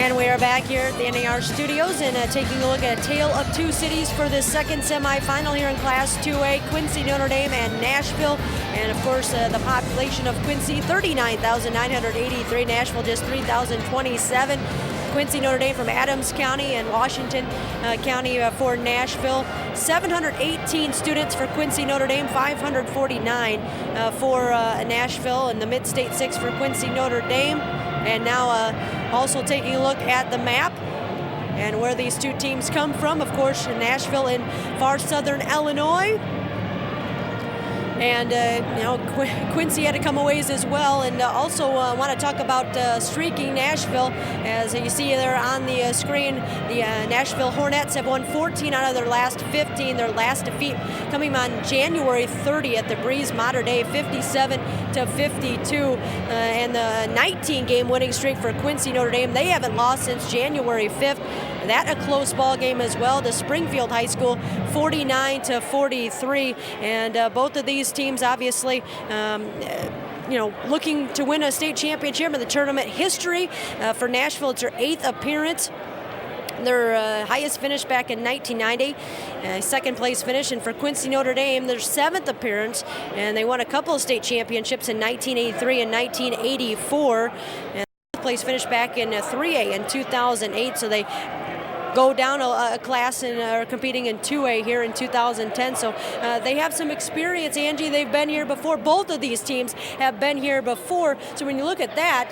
And we are back here at the NAR studios and taking a look at a tale of two cities for the second semifinal here in Class 2A, Quincy, Notre Dame, and Nashville. And of course, the population of Quincy, 39,983. Nashville, just 3,027. Quincy, Notre Dame from Adams County and Washington County for Nashville. 718 students for Quincy, Notre Dame, 549 for Nashville, and the Mid-State 6 for Quincy, Notre Dame. And now also taking a look at the map and where these two teams come from. Of course, Nashville in far southern Illinois. And, Quincy had to come a ways as well. And also want to talk about streaking Nashville. As you see there on the screen, the Nashville Hornets have won 14 out of their last 15. Their last defeat coming on January 30th, the Breeze Mater Dei, 57-52. And the 19-game winning streak for Quincy Notre Dame. They haven't lost since January 5th. That a close ball game as well. The Springfield High School, 49-43. And both of these teams obviously looking to win a state championship in the tournament history. For Nashville, it's their 8th appearance. Their highest finish back in 1990, second place finish. And for Quincy Notre Dame, their 7th appearance, and they won a couple of state championships in 1983 and 1984. And place finish back in 3A in 2008, so they go down a class and are competing in 2A here in 2010. So they have some experience, Angie. They've been here before. Both of these teams have been here before. So when you look at that,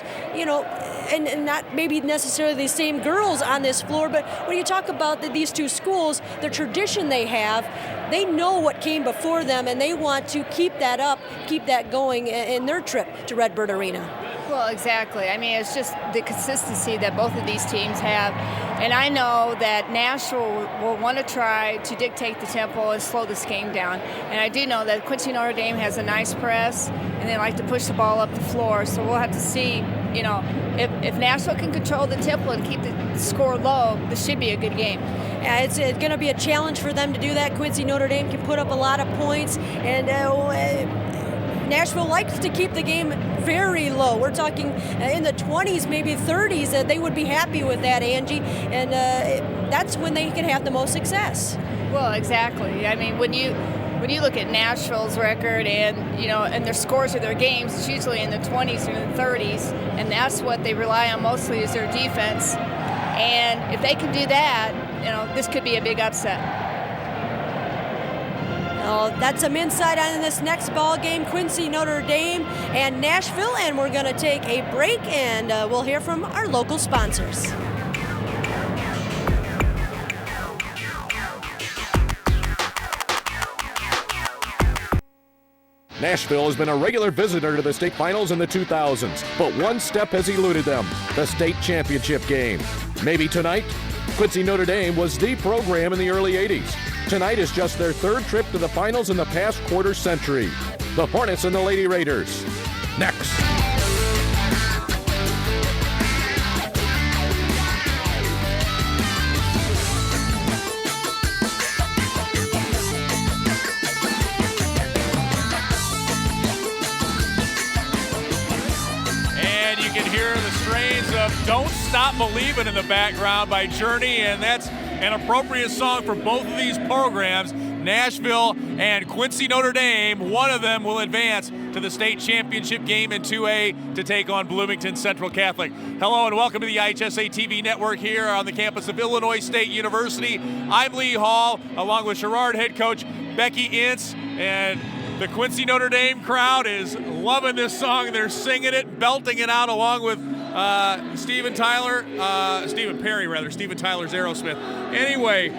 and not maybe necessarily the same girls on this floor, but when you talk about these two schools, the tradition they have, they know what came before them, and they want to keep that up, keep that going in their trip to Redbird Arena. Well, exactly. I mean, it's just the consistency that both of these teams have. And I know that Nashville will want to try to dictate the tempo and slow this game down. And I do know that Quincy Notre Dame has a nice press, and they like to push the ball up the floor. So we'll have to see, if Nashville can control the tempo and keep the score low, this should be a good game. Yeah, it's going to be a challenge for them to do that. Quincy Notre Dame can put up a lot of points, and Nashville likes to keep the game very low. We're talking in the 20s, maybe 30s. They would be happy with that, Angie, and that's when they can have the most success. Well, exactly. I mean, when you look at Nashville's record and and their scores of their games, it's usually in the 20s or in the 30s, and that's what they rely on mostly is their defense. And if they can do that, this could be a big upset. That's some insight on this next ball game, Quincy, Notre Dame, and Nashville. And we're going to take a break, and we'll hear from our local sponsors. Nashville has been a regular visitor to the state finals in the 2000s, but one step has eluded them, the state championship game. Maybe tonight? Quincy Notre Dame was the program in the early 80s. Tonight is just their 3rd trip to the finals in the past quarter century. The Hornets and the Lady Raiders. Next. And you can hear the strains of Don't Stop Believin' in the background by Journey, and that's an appropriate song for both of these programs, Nashville and Quincy Notre Dame. One of them will advance to the state championship game in 2A to take on Bloomington Central Catholic. Hello and welcome to the IHSA TV network here on the campus of Illinois State University. I'm Lee Hall, along with Girard head coach Becky Ince, and the Quincy Notre Dame crowd is loving this song. They're singing it, belting it out along with Stephen Tyler's Aerosmith. Anyway,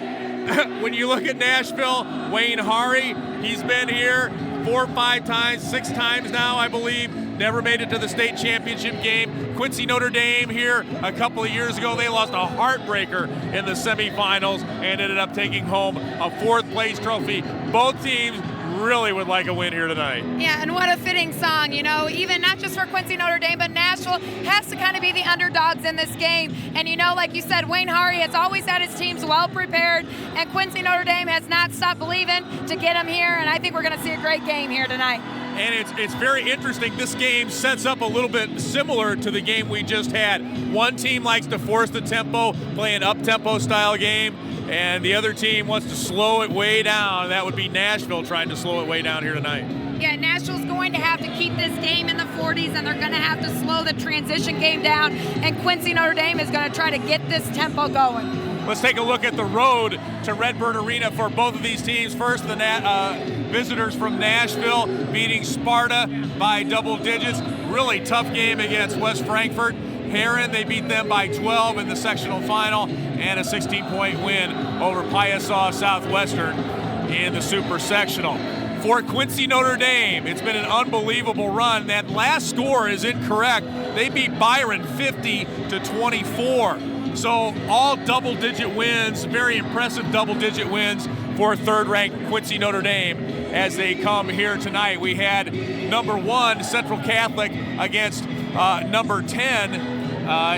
when you look at Nashville, Wayne Hari, he's been here 4 or 5 times, 6 times now, I believe. Never made it to the state championship game. Quincy Notre Dame here a couple of years ago, they lost a heartbreaker in the semifinals and ended up taking home a 4th place trophy. Both teams really would like a win here tonight. Yeah, and what a fitting song, even not just for Quincy Notre Dame, but Nashville has to kind of be the underdogs in this game. And like you said, Wayne Hari has always had his teams well prepared, and Quincy Notre Dame has not stopped believing to get them here, and I think we're going to see a great game here tonight. and it's very interesting. This game sets up a little bit similar to the game we just had. One team likes to force the tempo, play an up-tempo style game, and the other team wants to slow it way down. That would be Nashville trying to slow it way down here tonight. Yeah, Nashville's going to have to keep this game in the 40s, and they're going to have to slow the transition game down, and Quincy Notre Dame is going to try to get this tempo going. Let's take a look at the road to Redbird Arena for both of these teams. First, the visitors from Nashville beating Sparta by double digits. Really tough game against West Frankfort. Heron, they beat them by 12 in the sectional final, and a 16-point win over IHSA Southwestern in the super sectional. For Quincy Notre Dame, it's been an unbelievable run. That last score is incorrect. They beat Byron 50-24. So all double-digit wins, very impressive double-digit wins for third-ranked Quincy Notre Dame as they come here tonight. We had number 1 Central Catholic against number 10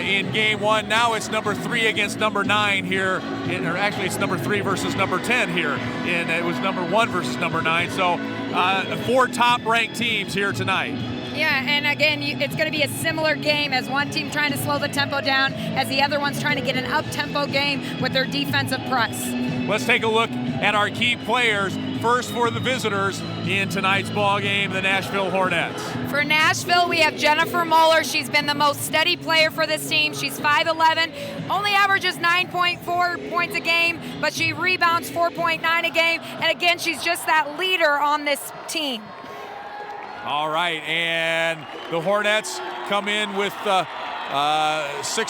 in game 1. Now it's number 3 against number 9 here, or actually it's number 3 versus number 10 here. And it was number 1 versus number 9. So 4 top-ranked teams here tonight. Yeah, and again, it's going to be a similar game as one team trying to slow the tempo down as the other one's trying to get an up-tempo game with their defensive press. Let's take a look at our key players. First for the visitors in tonight's ball game, the Nashville Hornets. For Nashville, we have Jennifer Moeller. She's been the most steady player for this team. She's 5'11", only averages 9.4 points a game, but she rebounds 4.9 a game. And again, she's just that leader on this team. All right, and the Hornets come in with 6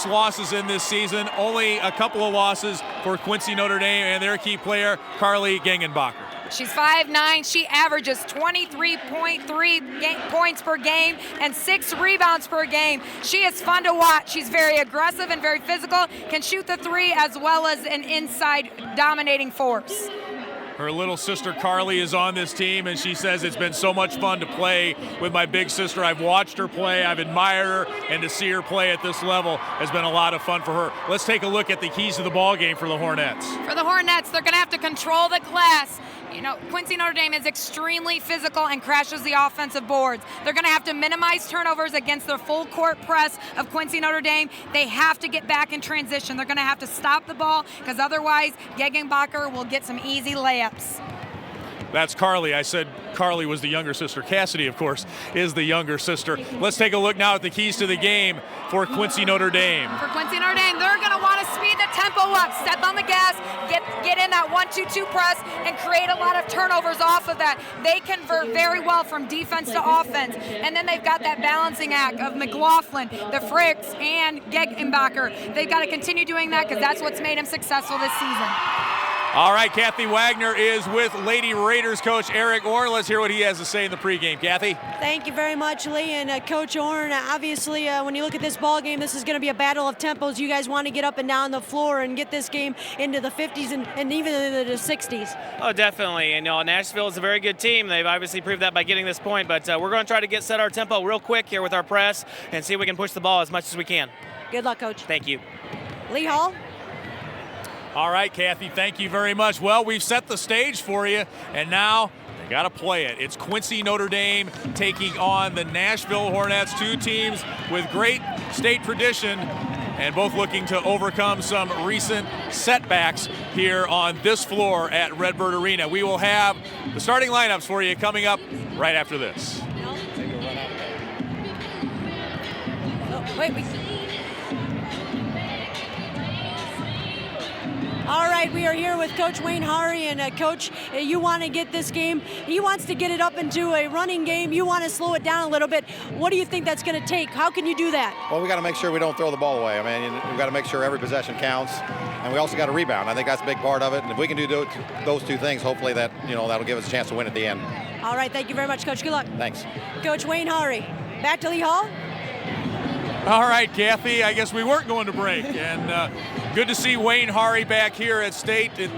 losses in this season. Only a couple of losses for Quincy Notre Dame and their key player, Carly Gengenbacher. She's 5'9". She averages 23.3 points per game and 6 rebounds per game. She is fun to watch. She's very aggressive and very physical, can shoot the 3 as well as an inside dominating force. Her little sister Carly is on this team, and she says it's been so much fun to play with my big sister. I've watched her play, I've admired her, and to see her play at this level has been a lot of fun for her. Let's take a look at the keys to the ball game for the Hornets. For the Hornets, they're going to have to control the glass. You know, Quincy Notre Dame is extremely physical and crashes the offensive boards. They're going to have to minimize turnovers against the full court press of Quincy Notre Dame. They have to get back in transition. They're going to have to stop the ball because otherwise Gegenbacher will get some easy layups. That's Carly. I said Carly was the younger sister. Cassidy, of course, is the younger sister. Let's take a look now at the keys to the game for Quincy Notre Dame. For Quincy Notre Dame, they're going to want to speed the tempo up, step on the gas, get in that 1-2-2 press, and create a lot of turnovers off of that. They convert very well from defense to offense. And then they've got that balancing act of McLaughlin, the Fricks, and Gegenbacher. They've got to continue doing that because that's what's made them successful this season. All right, Kathy Wagner is with Lady Raiders coach Eric Orr. Let's hear what he has to say in the pregame. Kathy? Thank you very much, Lee. And Coach Orr, obviously, when you look at this ball game, this is going to be a battle of tempos. You guys want to get up and down the floor and get this game into the 50s and even into the 60s. Oh, definitely. And, Nashville is a very good team. They've obviously proved that by getting this point. But we're going to try to set our tempo real quick here with our press and see if we can push the ball as much as we can. Good luck, Coach. Thank you. Lee Hall? All right, Kathy, thank you very much. Well, we've set the stage for you, and now you got to play it. It's Quincy Notre Dame taking on the Nashville Hornets, 2 teams with great state tradition and both looking to overcome some recent setbacks here on this floor at Redbird Arena. We will have the starting lineups for you coming up right after this. All right, we are here with Coach Wayne Hari, and Coach, you want to get this game, he wants to get it up into a running game, you want to slow it down a little bit. What do you think that's going to take? How can you do that? Well, we got to make sure we don't throw the ball away. I mean, we've got to make sure every possession counts, and we also got to rebound. I think that's a big part of it, and if we can do those 2 things, hopefully that'll give us a chance to win at the end. All right, thank you very much, Coach. Good luck. Thanks. Coach Wayne Hari, back to Lee Hall. All right, Kathy, I guess we weren't going to break. And good to see Wayne Hari back here at State. It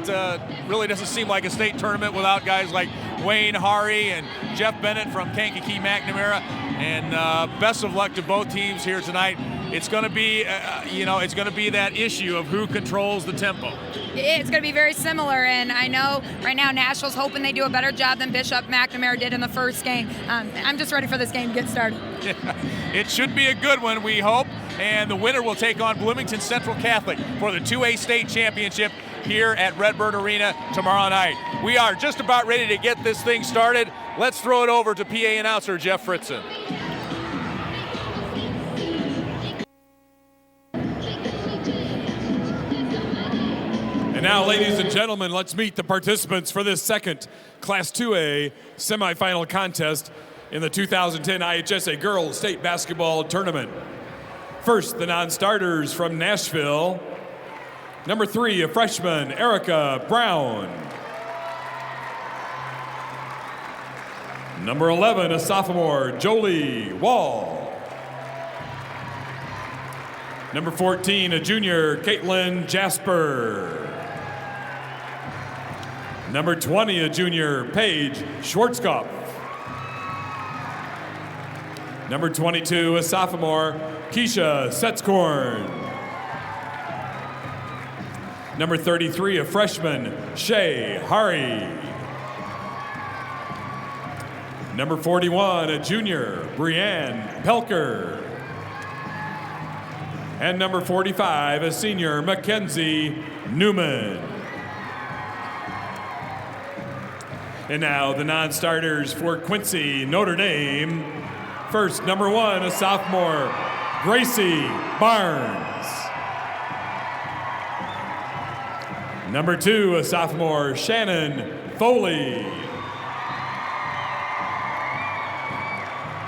really doesn't seem like a state tournament without guys like Wayne Hari and Jeff Bennett from Kankakee McNamara. And best of luck to both teams here tonight. it's going to be, it's going to be that issue of who controls the tempo. It's going to be very similar, and I know right now Nashville's hoping they do a better job than Bishop McNamara did in the first game. I'm just ready for this game to get started. Yeah, it should be a good one, we hope, and the winner will take on Bloomington Central Catholic for the 2A state championship here at Redbird Arena tomorrow night. We are just about ready to get this thing started. Let's throw it over to PA announcer Jeff Fritzen. And now, ladies and gentlemen, let's meet the participants for this second Class 2A semifinal contest in the 2010 IHSA Girls State Basketball Tournament. First, the non-starters from Nashville. Number 3, a freshman, Erica Brown. Number 11, a sophomore, Jolie Wall. Number 14, a junior, Caitlin Jasper. Number 20, a junior, Paige Schwartzkopf. Number 22, a sophomore, Keisha Setzkorn. Number 33, a freshman, Shay Hari. Number 41, a junior, Brianne Pelker. And number 45, a senior, Mackenzie Newman. And now the non-starters for Quincy Notre Dame. First, number 1, a sophomore, Gracie Barnes. Number 2, a sophomore, Shannon Foley.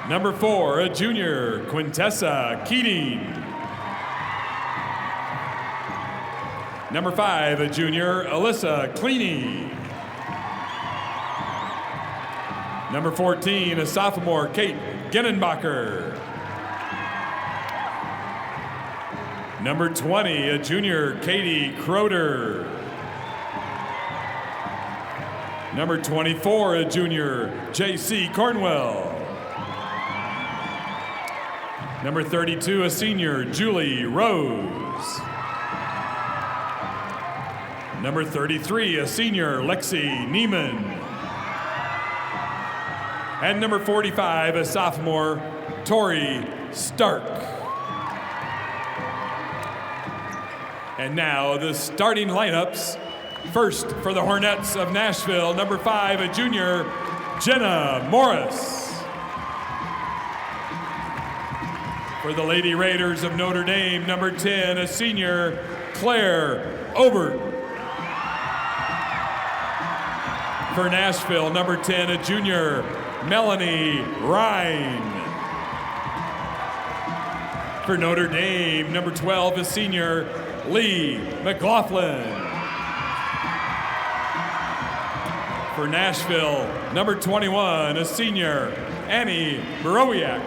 Number 4, a junior, Quintessa Keating. Number 5, a junior, Alyssa Cleany. Number 14, a sophomore, Kate Ginnenbacher. Number 20, a junior, Katie Croder. Number 24, a junior, J.C. Cornwell. Number 32, a senior, Julie Rose. Number 33, a senior, Lexi Neiman. And number 45, a sophomore, Tori Stark. And now the starting lineups. First, for the Hornets of Nashville, number 5, a junior, Jenna Morris. For the Lady Raiders of Notre Dame, number 10, a senior, Claire Obert. For Nashville, number 10, a junior, Melanie Ryan. For Notre Dame, number 12, a senior, Lee McLaughlin. For Nashville, number 21, a senior, Annie Barowiak.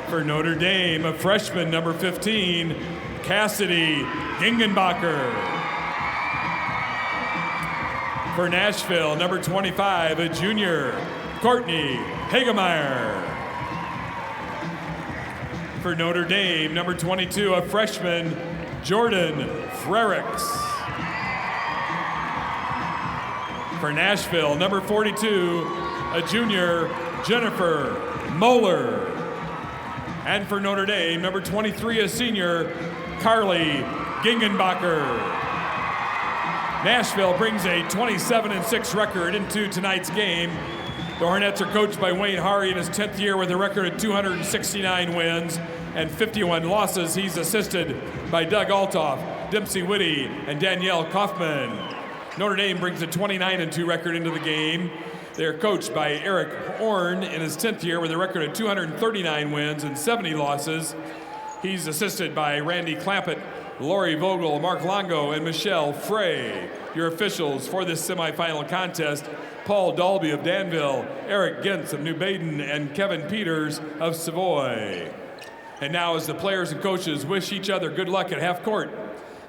For Notre Dame, a freshman, number 15, Cassidy Gingenbacher. For Nashville, number 25, a junior, Courtney Hagemeyer. For Notre Dame, number 22, a freshman, Jordan Frericks. For Nashville, number 42, a junior, Jennifer Moeller. And for Notre Dame, number 23, a senior, Carly Gingenbacher. Nashville brings a 27-6 record into tonight's game. The Hornets are coached by Wayne Hari in his 10th year with a record of 269 wins and 51 losses. He's assisted by Doug Altoff, Dempsey Whitty, and Danielle Kaufman. Notre Dame brings a 29-2 record into the game. They're coached by Eric Horn in his 10th year with a record of 239 wins and 70 losses. He's assisted by Randy Clampett, Lori Vogel, Mark Longo, and Michelle Frey. Your officials for this semifinal contest, Paul Dalby of Danville, Eric Gintz of New Baden, and Kevin Peters of Savoy. And now as the players and coaches wish each other good luck at half court,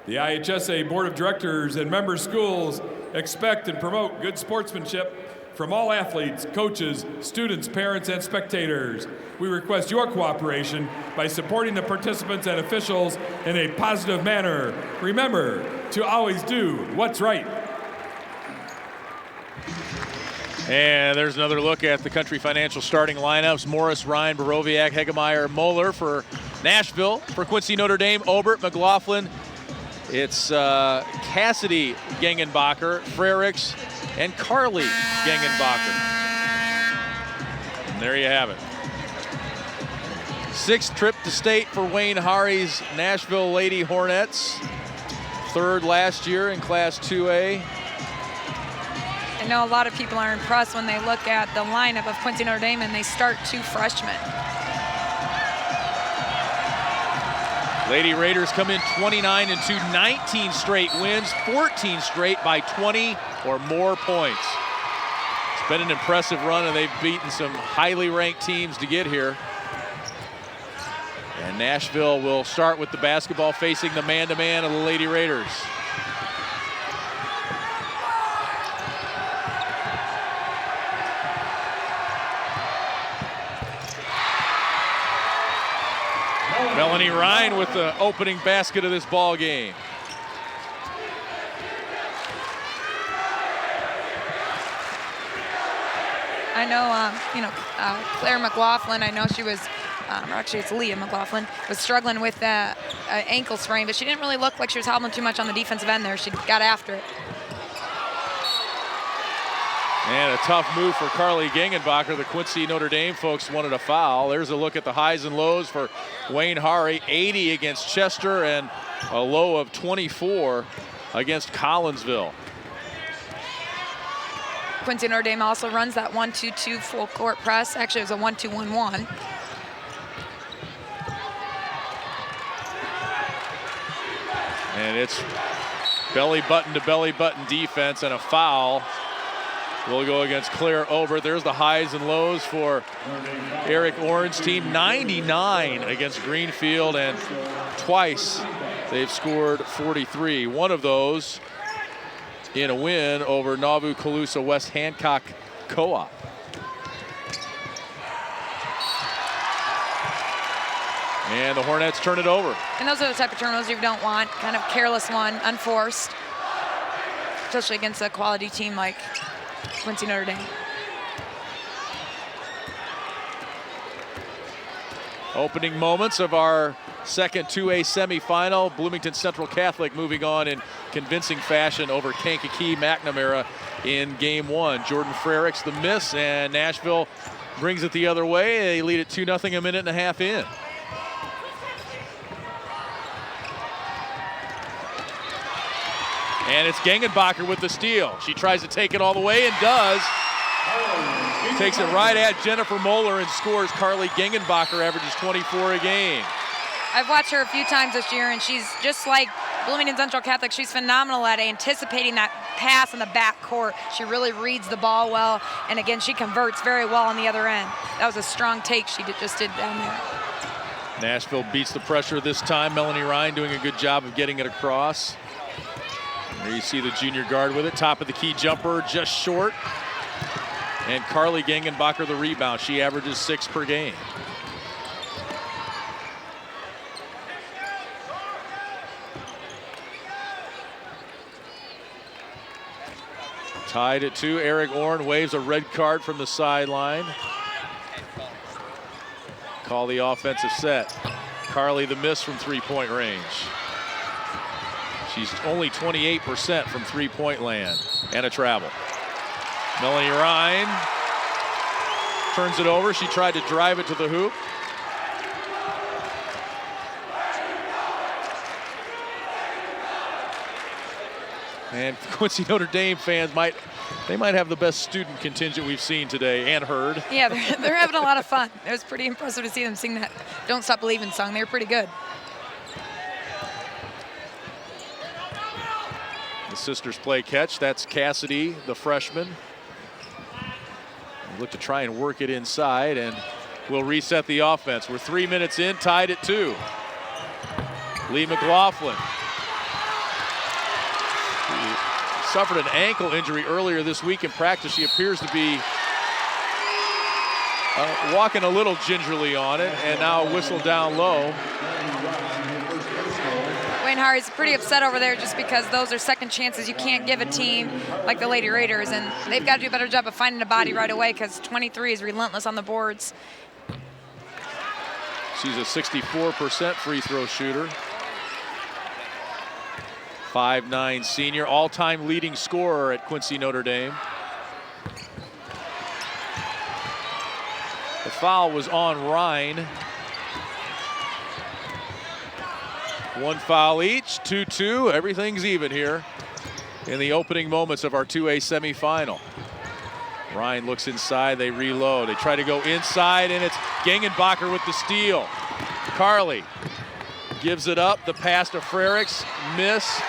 the IHSA Board of Directors and member schools expect and promote good sportsmanship from all athletes, coaches, students, parents, and spectators. We request your cooperation by supporting the participants and officials in a positive manner. Remember to always do what's right. And there's another look at the Country Financial starting lineups. Morris, Ryan, Borowiak, Hegemeyer, Moeller for Nashville. For Quincy, Notre Dame, Obert, McLaughlin. It's Cassidy, Gengenbacher, Frericks, and Carly Gengenbacher. And there you have it. 6th trip to state for Wayne Hari's Nashville Lady Hornets. 3rd last year in Class 2A. I know a lot of people are impressed when they look at the lineup of Quincy Notre Dame and they start 2 freshmen. Lady Raiders come in 29-2, 19 straight wins, 14 straight by 20 or more points. It's been an impressive run, and they've beaten some highly ranked teams to get here. And Nashville will start with the basketball facing the man-to-man of the Lady Raiders. Melanie Ryan with the opening basket of this ball game. I know, Claire McLaughlin, I know she was, or actually it's Leah McLaughlin, was struggling with that ankle sprain, but she didn't really look like she was hobbling too much on the defensive end there. She got after it. And a tough move for Carly Gengenbacher. The Quincy Notre Dame folks wanted a foul. There's a look at the highs and lows for Wayne Hari. 80 against Chester and a low of 24 against Collinsville. Quincy Notre Dame also runs that 1-2-2 full court press. Actually, it was a 1-2-1-1. And it's belly button to belly button defense, and a foul will go against Claire Obert. There's the highs and lows for Eric Orn's team. 99 against Greenfield, and twice they've scored 43. One of those in a win over Nauvoo-Calusa West Hancock Co-op. And the Hornets turn it over. And those are the type of turnovers you don't want. Kind of careless one, unforced, especially against a quality team like Quincy Notre Dame. Opening moments of our second 2A semifinal. Bloomington Central Catholic moving on in convincing fashion over Kankakee McNamara in game 1. Jordan Frericks the miss, and Nashville brings it the other way. They lead it 2-0 a minute and a half in. And it's Gengenbacher with the steal. She tries to take it all the way and does. Takes it right at Jennifer Moeller and scores. Carly Gengenbacher averages 24 a game. I've watched her a few times this year, and she's just like Bloomington Central Catholic. She's phenomenal at anticipating that pass in the back court. She really reads the ball well, and again, she converts very well on the other end. That was a strong take she just did down there. Nashville beats the pressure this time. Melanie Ryan doing a good job of getting it across. There you see the junior guard with it. Top of the key jumper, just short. And Carly Gengenbacher the rebound. She averages 6 per game. Tied at 2. Eric Orn waves a red card from the sideline. Call the offensive set. Carly the miss from 3-point range. She's only 28% from 3-point land. And a travel. Melanie Ryan turns it over. She tried to drive it to the hoop. And Quincy Notre Dame fans might have the best student contingent we've seen today and heard. Yeah, they're having a lot of fun. It was pretty impressive to see them sing that "Don't Stop Believin" song. They were pretty good. The sisters play catch. That's Cassidy, the freshman. Look to try and work it inside, and we'll reset the offense. We're 3 minutes in, tied at 2. Lee McLaughlin suffered an ankle injury earlier this week in practice. She appears to be walking a little gingerly on it, and now a whistle down low. Wayne Harry's pretty upset over there just because those are second chances you can't give a team like the Lady Raiders, and they've got to do a better job of finding a body right away because 23 is relentless on the boards. She's a 64% free throw shooter. 5'9" senior, all-time leading scorer at Quincy Notre Dame. The foul was on Rhine. One foul each, 2-2. Everything's even here in the opening moments of our 2A semifinal. Ryan looks inside, they reload. They try to go inside, and it's Gengenbacher with the steal. Carly gives it up. The pass to Frericks, miss,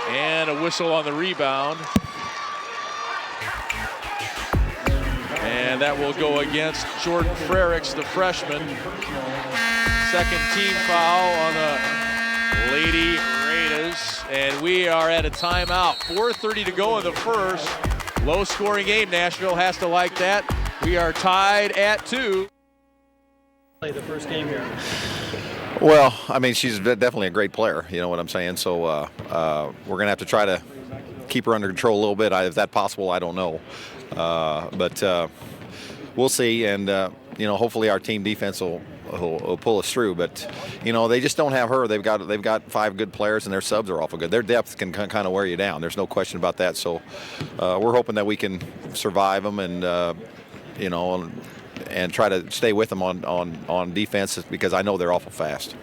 and a whistle on the rebound. And that will go against Jordan Frericks, the freshman. Second team foul on the Lady Raiders, and we are at a timeout. 4:30 to go in the first. Low-scoring game. Nashville has to like that. We are tied at 2. Play the first game here. Well, I mean, she's definitely a great player. You know what I'm saying? So we're going to have to try to keep her under control a little bit. If that's possible, I don't know. But we'll see. And, hopefully our team defense will pull us through. But, they just don't have her. They've got 5 good players, and their subs are awful good. Their depth can kind of wear you down. There's no question about that. So we're hoping that we can survive them and, and try to stay with them on defense because I know they're awful fast.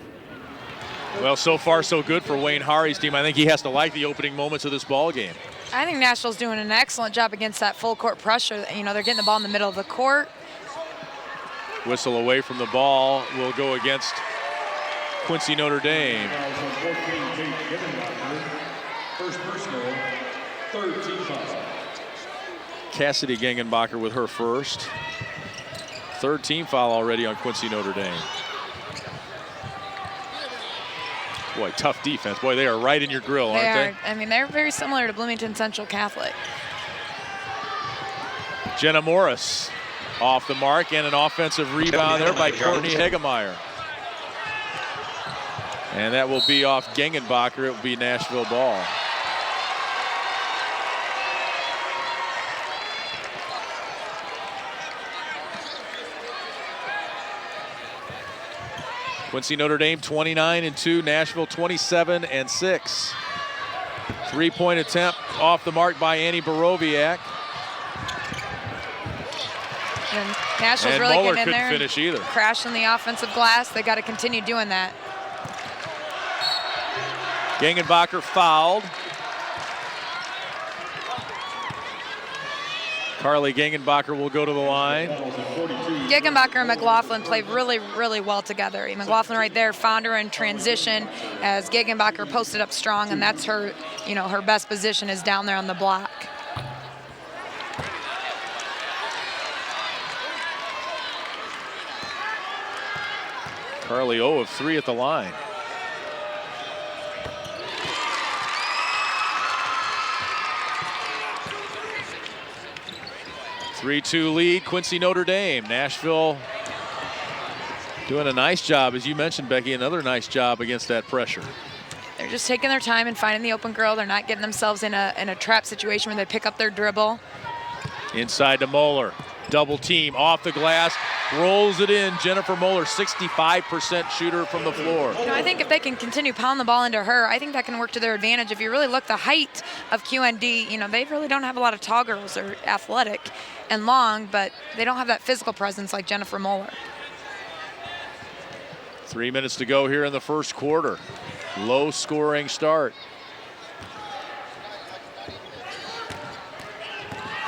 Well, so far so good for Wayne Harry's team. I think he has to like the opening moments of this ball game. I think Nashville's doing an excellent job against that full court pressure. They're getting the ball in the middle of the court. Whistle away from the ball will go against Quincy Notre Dame. First personal, third team foul. Cassidy Gengenbacher with her first. Third team foul already on Quincy Notre Dame. Boy, tough defense. Boy, they are right in your grill, aren't they? I mean, they're very similar to Bloomington Central Catholic. Jenna Morris off the mark, and an offensive rebound there by Courtney Hegemeyer. And that will be off Gengenbacher. It will be Nashville ball. Quincy Notre Dame 29-2, Nashville 27-6. 3-point attempt off the mark by Annie Borowiak. And Nashville's really Muller getting in there, couldn't finish either. crashing the offensive glass. They got to continue doing that. Gengenbacher fouled. Carly Gengenbacher will go to the line. Gengenbacher and McLaughlin played really, really well together. McLaughlin right there found her in transition as Gengenbacher posted up strong, and that's her, her best position is down there on the block. Carly 0 of 3 at the line. (3-2) lead, Quincy Notre Dame. Nashville doing a nice job, as you mentioned, Becky, another nice job against that pressure. They're just taking their time and finding the open girl. They're not getting themselves in a trap situation where they pick up their dribble. Inside to Moeller. Double team off the glass. Rolls it in. Jennifer Moeller, 65% shooter from the floor. I think if they can continue pounding the ball into her, I think that can work to their advantage. If you really look, the height of QND, they really don't have a lot of tall girls. They're athletic and long, but they don't have that physical presence like Jennifer Moeller. 3 minutes to go here in the first quarter. Low scoring start.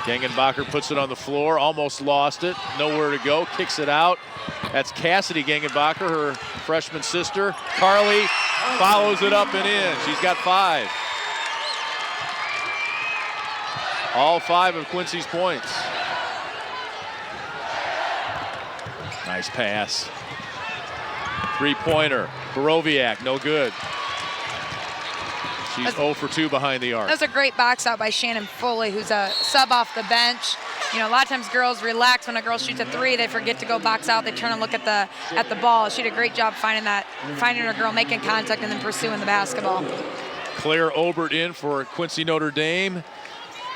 Gengenbacher puts it on the floor, almost lost it, nowhere to go, kicks it out. That's Cassidy Gengenbacher, her freshman sister. Carly follows it up and in. She's got 5. All 5 of Quincy's points. Nice pass. 3-pointer, Borowiak, no good. She's 0 for 2 behind the arc. That was a great box out by Shannon Foley, who's a sub off the bench. You know, a lot of times girls relax when a girl shoots a 3. They forget to go box out. They turn and look at the ball. She did a great job finding her girl, making contact, and then pursuing the basketball. Claire Obert in for Quincy Notre Dame.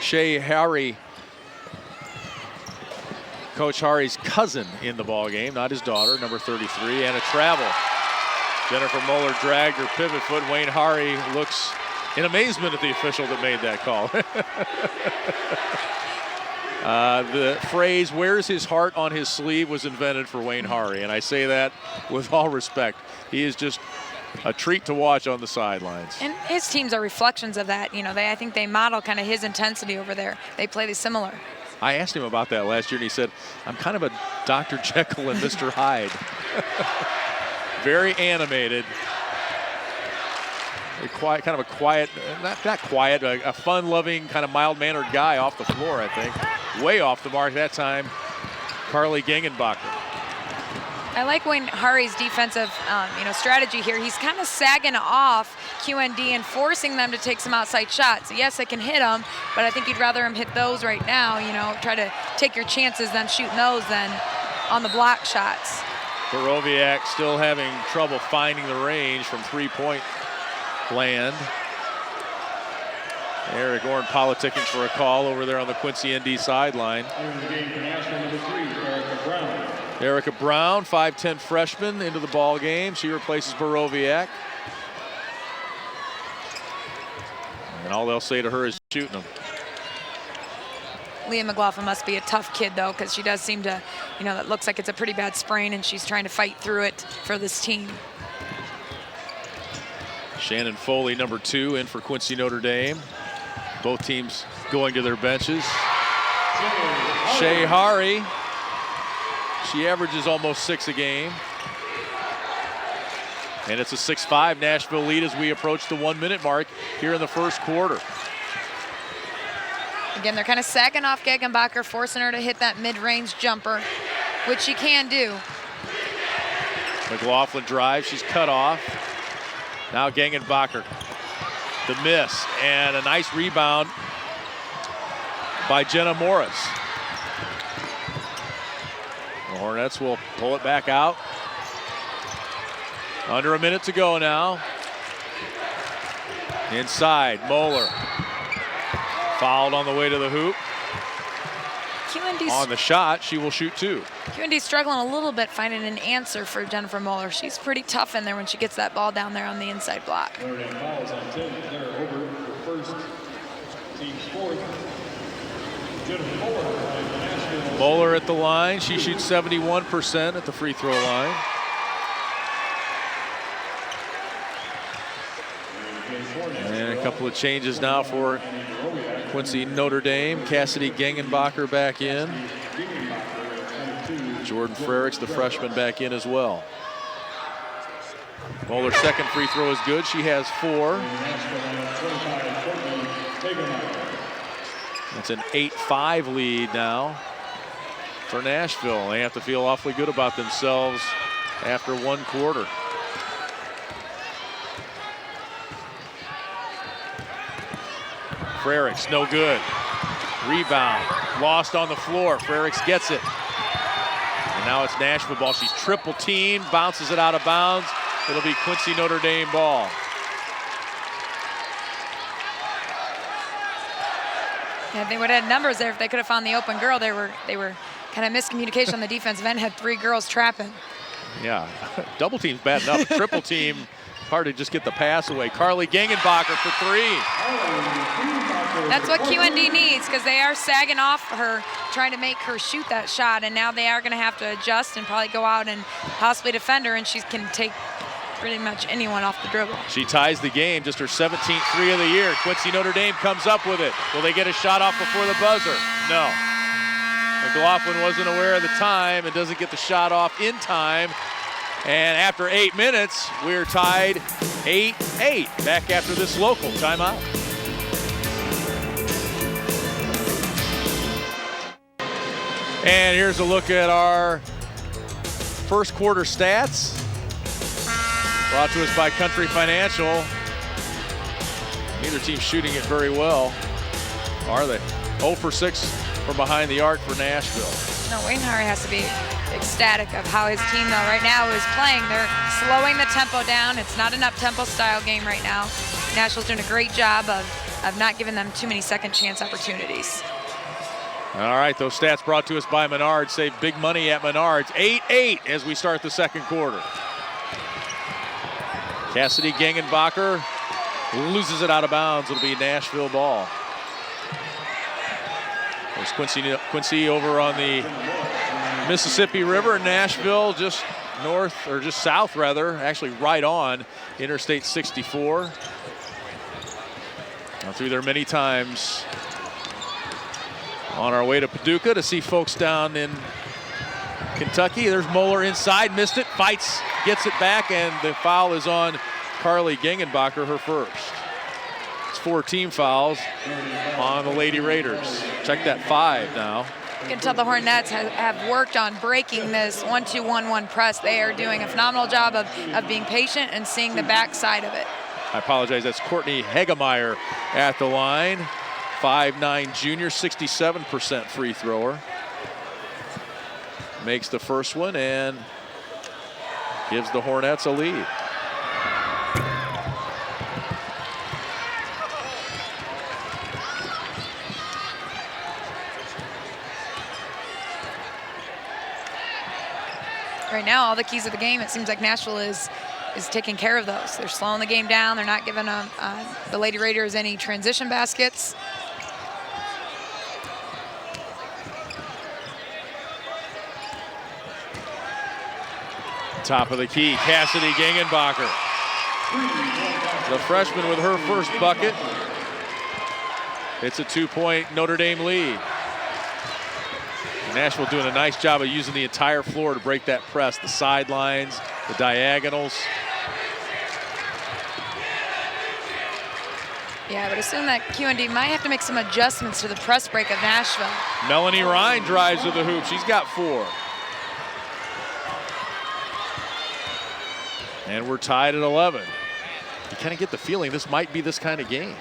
Shay Harry, Coach Harry's cousin in the ball game, not his daughter, number 33, and a travel. Jennifer Moeller dragged her pivot foot. Wayne Harry looks in amazement at the official that made that call. The phrase, "wears his heart on his sleeve," was invented for Wayne Harry, and I say that with all respect. He is just a treat to watch on the sidelines. And his teams are reflections of that. You know, I think they model kind of his intensity over there. They play similar. I asked him about that last year, and he said, "I'm kind of a Dr. Jekyll and Mr. Hyde." Very animated. Kind of a quiet, not quiet, a fun-loving, kind of mild-mannered guy off the floor, I think. Way off the mark that time, Carly Gengenbacher. I like Wayne Harry's defensive strategy here. He's kind of sagging off QND and forcing them to take some outside shots. Yes, they can hit them, but I think you'd rather him hit those right now. You know, try to take your chances than shooting those than on the block shots. Borowiak still having trouble finding the range from three-point land. Eric Orn politicking for a call over there on the Quincy ND sideline. Erica Brown, 5'10" freshman, into the ball game. She replaces Borowiak. And all they'll say to her is shooting them. Leah McLaughlin must be a tough kid, though, because she does seem to, it looks like it's a pretty bad sprain, and she's trying to fight through it for this team. Shannon Foley, number 2, in for Quincy Notre Dame. Both teams going to their benches. Shay Hari, she averages almost 6 a game. And it's a 6-5 Nashville lead as we approach the 1-minute mark here in the first quarter. Again, they're kind of sagging off Gengenbacher, forcing her to hit that mid-range jumper, which she can do. McLaughlin drives, she's cut off. Now Gengenbacher, the miss, and a nice rebound by Jenna Morris. The Hornets will pull it back out. Under a minute to go now. Inside, Moeller. Fouled on the way to the hoop. QND's on the shot, she will shoot 2. QND's struggling a little bit finding an answer for Jennifer Moeller. She's pretty tough in there when she gets that ball down there on the inside block. Moeller at the line. She shoots 71% at the free throw line. And a couple of changes now for Quincy Notre Dame. Cassidy Gengenbacher back in. Jordan Frericks, the freshman, back in as well. Moeller's second free throw is good. She has 4. It's an 8-5 lead now for Nashville. They have to feel awfully good about themselves after 1 quarter. Frericks, no good. Rebound, lost on the floor. Frericks gets it. And now it's Nashville ball. She's triple teamed, bounces it out of bounds. It'll be Quincy Notre Dame ball. Yeah, they would have had numbers there if they could have found the open girl. They were kind of miscommunication on the defensive end, had 3 girls trapping. Yeah, double team's bad enough. Triple team, hard to just get the pass away. Carly Gengenbacher for 3. That's what QND needs, because they are sagging off her, trying to make her shoot that shot, and now they are going to have to adjust and probably go out and possibly defend her, and she can take pretty much anyone off the dribble. She ties the game, just her 17th 3 of the year. Quincy Notre Dame comes up with it. Will they get a shot off before the buzzer? No. McLaughlin wasn't aware of the time and doesn't get the shot off in time. And after 8 minutes, we're tied 8-8. Back after this local timeout. And here's a look at our first quarter stats. Brought to us by Country Financial. Neither team shooting it very well, are they? 0 for 6 from behind the arc for Nashville. No, Wayne Hari has to be ecstatic of how his team, though, right now is playing. They're slowing the tempo down. It's not an up-tempo style game right now. Nashville's doing a great job of not giving them too many second chance opportunities. All right, those stats brought to us by Menards. Save big money at Menards. 8-8 as we start the second quarter. Cassidy Gengenbacher loses it out of bounds. It'll be Nashville ball. There's Quincy over on the Mississippi River. Nashville just north, or just south rather, actually right on Interstate 64. Now through there many times on our way to Paducah to see folks down in Kentucky. There's Moeller inside, missed it, fights, gets it back, and the foul is on Carly Gengenbacher, her first. It's 4 team fouls on the Lady Raiders. Check that 5 now. You can tell the Hornets have worked on breaking this 1-2-1-1 press. They are doing a phenomenal job of being patient and seeing the backside of it. I apologize, that's Courtney Hegemeyer at the line. 5'9" junior, 67% free thrower. Makes the first one and gives the Hornets a lead. Right now, all the keys of the game, it seems like Nashville is taking care of those. They're slowing the game down. They're not giving the Lady Raiders any transition baskets. Top of the key, Cassidy Gengenbacher. The freshman with her first bucket. It's a 2-point Notre Dame lead. Nashville doing a nice job of using the entire floor to break that press, the sidelines, the diagonals. Yeah, I would assume that QND might have to make some adjustments to the press break of Nashville. Melanie Ryan drives to the hoop. She's got 4. And we're tied at 11. You kind of get the feeling this might be this kind of game.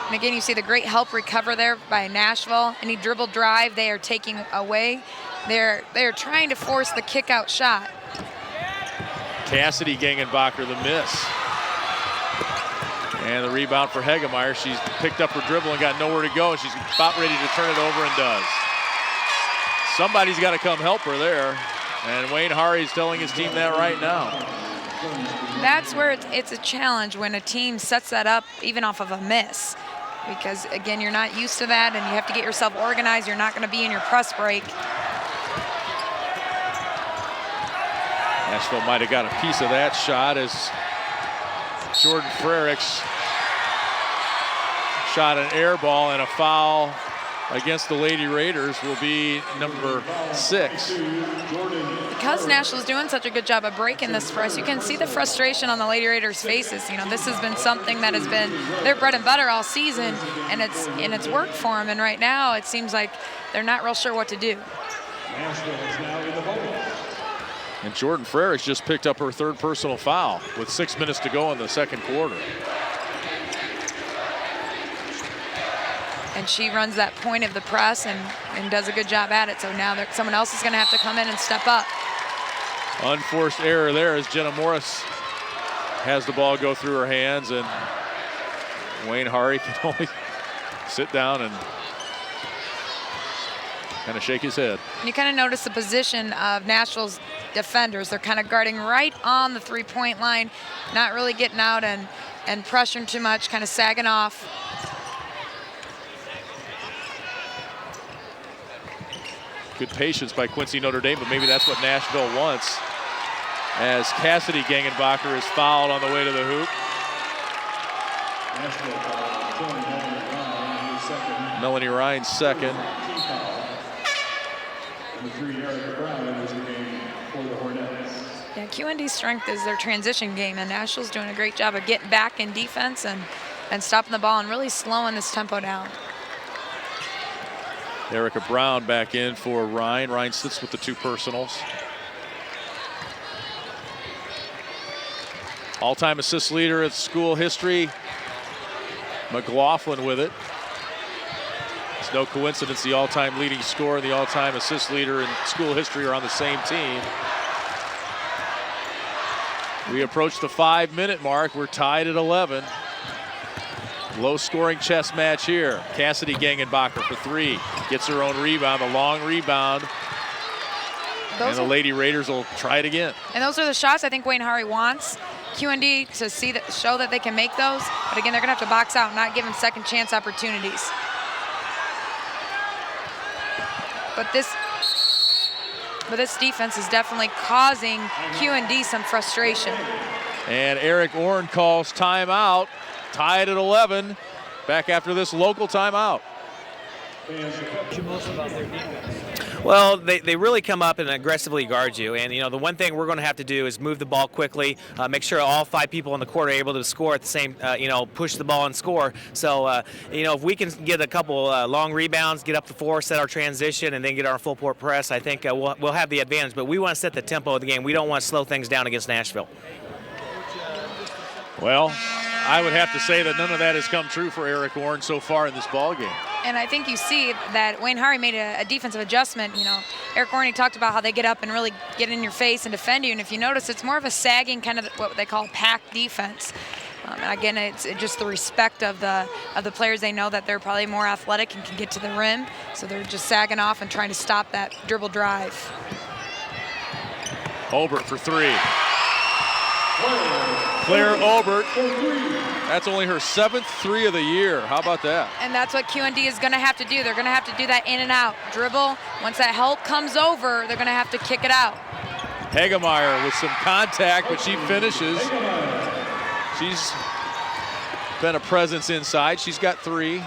And again, you see the great help recover there by Nashville. Any dribble drive they are taking away. They're trying to force the kick out shot. Cassidy Gengenbacher, the miss. And the rebound for Hegemeyer. She's picked up her dribble and got nowhere to go. She's about ready to turn it over and does. Somebody's got to come help her there. And Wayne Hari is telling his team that right now. That's where it's a challenge when a team sets that up even off of a miss. Because, again, you're not used to that, and you have to get yourself organized. You're not going to be in your press break. Nashville might have got a piece of that shot as Jordan Frericks shot an air ball, and a foul against the Lady Raiders will be number 6. Because Nashville's doing such a good job of breaking this press, you can see the frustration on the Lady Raiders' faces. You know, this has been something that has been their bread and butter all season, and it's worked for them. And right now, it seems like they're not real sure what to do. And Jordan Frericks just picked up her 3rd personal foul with 6 minutes to go in the second quarter. And she runs that point of the press and does a good job at it. So now someone else is going to have to come in and step up. Unforced error there as Jenna Morris has the ball go through her hands, and Wayne Hari can only sit down and kind of shake his head. You kind of notice the position of Nashville's defenders. They're kind of guarding right on the 3-point line, not really getting out and pressuring too much, kind of sagging off. Good patience by Quincy Notre Dame, but maybe that's what Nashville wants, as Cassidy Gengenbacher is fouled on the way to the hoop. Melanie Ryan second. Yeah, QND's strength is their transition game, and Nashville's doing a great job of getting back in defense and stopping the ball and really slowing this tempo down. Erica Brown back in for Ryan. Ryan sits with the 2 personals. All-time assist leader at school history, McLaughlin with it. It's no coincidence the all-time leading scorer and the all-time assist leader in school history are on the same team. We approach the 5-minute mark. We're tied at 11. Low-scoring chess match here. Cassidy Gengenbacher for 3. Gets her own rebound, the long rebound. And the Lady Raiders will try it again. And those are the shots I think Wayne Hari wants QND to see that, show that they can make those. But again, they're going to have to box out, not give them second chance opportunities. But this defense is definitely causing QND some frustration. And Eric Orn calls timeout. Tied at 11. Back after this local timeout. Well, they really come up and aggressively guard you. And, the one thing we're going to have to do is move the ball quickly, make sure all 5 people on the court are able to score at the same, push the ball and score. So, if we can get a couple long rebounds, get up the floor, set our transition, and then get our full court press, I think we'll have the advantage. But we want to set the tempo of the game. We don't want to slow things down against Nashville. Well, I would have to say that none of that has come true for Eric Orn so far in this ball game. And I think you see that Wayne Hari made a defensive adjustment. Eric Orne talked about how they get up and really get in your face and defend you. And if you notice, it's more of a sagging kind of what they call pack defense. And again, it's just the respect of the players. They know that they're probably more athletic and can get to the rim, so they're just sagging off and trying to stop that dribble drive. Obert for 3. Claire Obert, that's only her 7th 3 of the year. How about that? And that's what QND is going to have to do. They're going to have to do that in and out. Dribble, once that help comes over, they're going to have to kick it out. Hegemeyer with some contact, but she finishes. She's been a presence inside. She's got 3.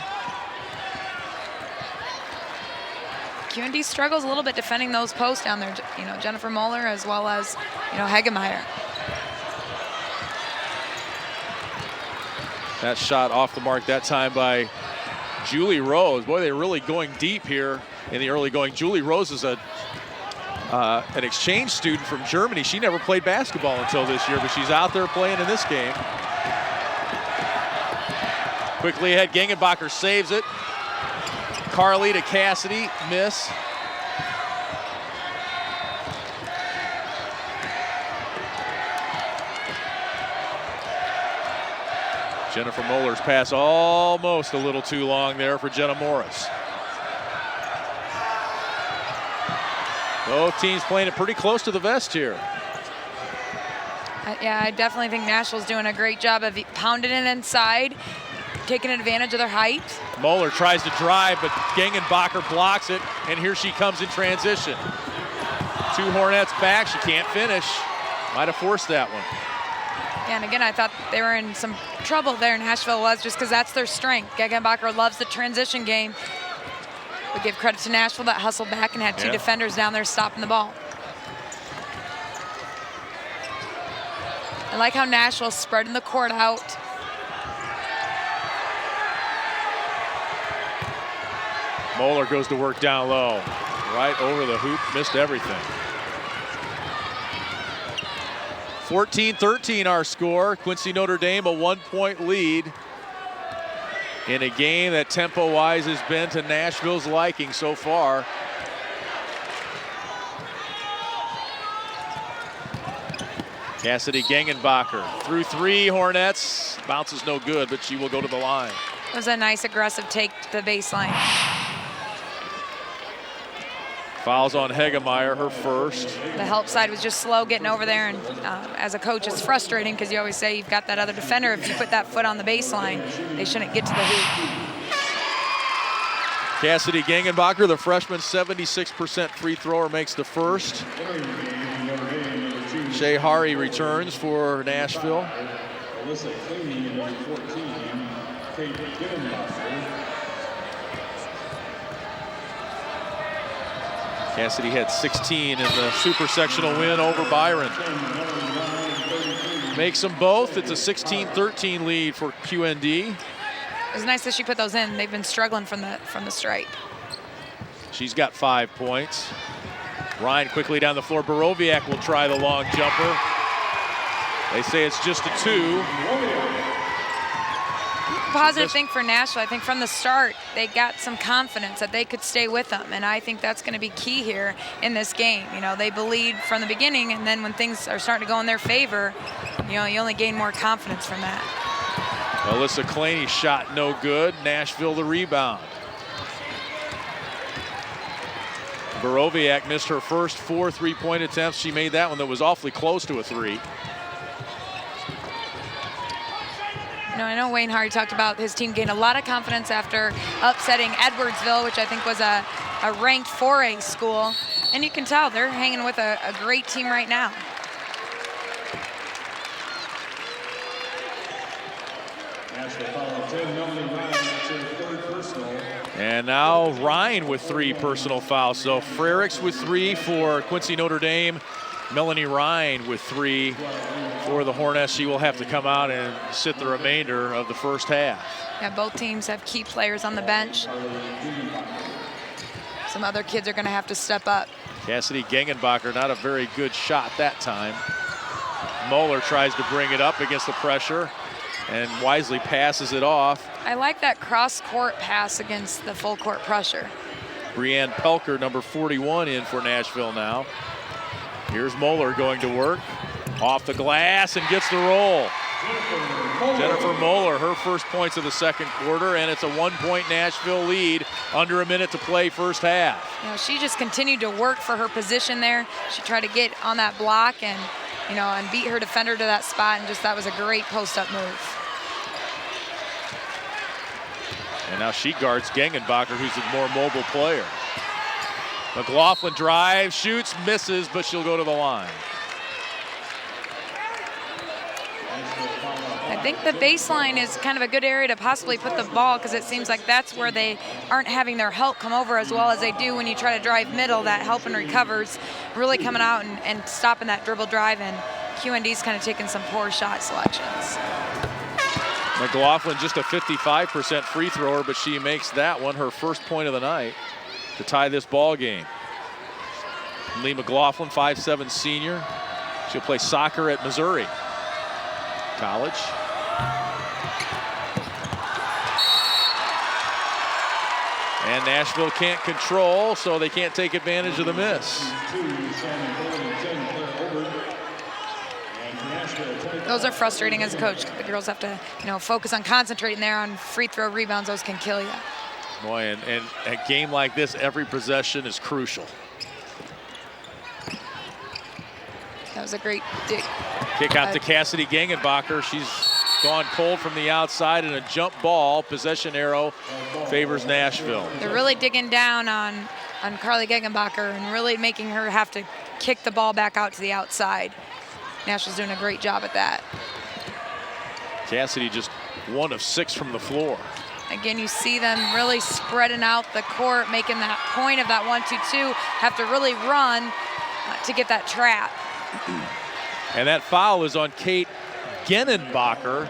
QND struggles a little bit defending those posts down there. Jennifer Moeller as well as, Hegemeyer. That shot off the mark that time by Julie Rose. Boy, they're really going deep here in the early going. Julie Rose is an exchange student from Germany. She never played basketball until this year, but she's out there playing in this game. Quickly ahead, Gengenbacher saves it. Carly to Cassidy, miss. Jennifer Moeller's pass almost a little too long there for Jenna Morris. Both teams playing it pretty close to the vest here. Yeah, I definitely think Nashville's doing a great job of pounding it inside, taking advantage of their height. Moeller tries to drive, but Gengenbacher blocks it, and here she comes in transition. 2 Hornets back, she can't finish. Might have forced that one. And again, I thought they were in some trouble there, Nashville was, just because that's their strength. Gengenbacher loves the transition game. We give credit to Nashville that hustled back and had 2 defenders down there stopping the ball. I like how Nashville's spreading the court out. Moeller goes to work down low. Right over the hoop, missed everything. 14-13 our score. Quincy Notre Dame a 1-point lead in a game that tempo-wise has been to Nashville's liking so far. Cassidy Gengenbacher through 3 Hornets. Bounces no good, but she will go to the line. It was a nice aggressive take to the baseline. Fouls on Hegemeyer, her first. The help side was just slow getting over there, and as a coach, it's frustrating because you always say you've got that other defender. If you put that foot on the baseline, they shouldn't get to the hoop. Cassidy Gengenbacher, the freshman, 76% free thrower, makes the first. Shea Hari returns for Nashville. Cassidy had 16 in the super sectional win over Byron. Makes them both. It's a 16-13 lead for QND. It was nice that she put those in. They've been struggling from the stripe. She's got 5 points. Ryan quickly down the floor. Borowiak will try the long jumper. They say it's just a 2. Positive thing for Nashville. I think from the start they got some confidence that they could stay with them, and I think that's going to be key here in this game. You know, they believed from the beginning, and then when things are starting to go in their favor, you know, you only gain more confidence from that. Alyssa Claney's shot no good. Nashville the rebound. Borowiak missed her first 4 3-point attempts. She made that one that was awfully close to a 3. You know, I know Wayne Hardy talked about his team gained a lot of confidence after upsetting Edwardsville, which I think was a ranked 4A school. And you can tell they're hanging with a great team right now. And now Ryan with 3 personal fouls. So Frericks with 3 for Quincy Notre Dame. Melanie Ryan with 3 for the Hornets. She will have to come out and sit the remainder of the first half. Yeah, both teams have key players on the bench. Some other kids are going to have to step up. Cassidy Gengenbacher, not a very good shot that time. Moeller tries to bring it up against the pressure and wisely passes it off. I like that cross-court pass against the full-court pressure. Brianne Pelker, number 41, in for Nashville now. Here's Moeller going to work. Off the glass and gets the roll. Jennifer Moeller, her first points of the second quarter, and it's a 1-point Nashville lead. Under a minute to play first half. You know, she just continued to work for her position there. She tried to get on that block and, you know, and beat her defender to that spot, and just that was a great post-up move. And now she guards Gengenbacher, who's a more mobile player. McLaughlin drives, shoots, misses, but she'll go to the line. I think the baseline is kind of a good area to possibly put the ball, because it seems like that's where they aren't having their help come over as well as they do when you try to drive middle. That help and recovers really coming out and stopping that dribble drive, and QND's kind of taking some poor shot selections. McLaughlin just a 55% free thrower, but she makes that one her first point of the night to tie this ball game. Lee McLaughlin, 5'7" senior. She'll play soccer at Missouri College. And Nashville can't control, so they can't take advantage of the miss. Those are frustrating as a coach. The girls have to, you know, focus on concentrating there on free throw rebounds. Those can kill you. Boy, and a game like this, every possession is crucial. That was a great dig. Kick out to Cassidy Gengenbacher. She's gone cold from the outside, and a jump ball. Possession arrow favors Nashville. They're really digging down on Carly Gengenbacher and really making her have to kick the ball back out to the outside. Nashville's doing a great job at that. Cassidy just 1 of 6 from the floor. Again, you see them really spreading out the court, making that point of that 1-2-2, have to really run to get that trap. And that foul is on Kate Gengenbacher.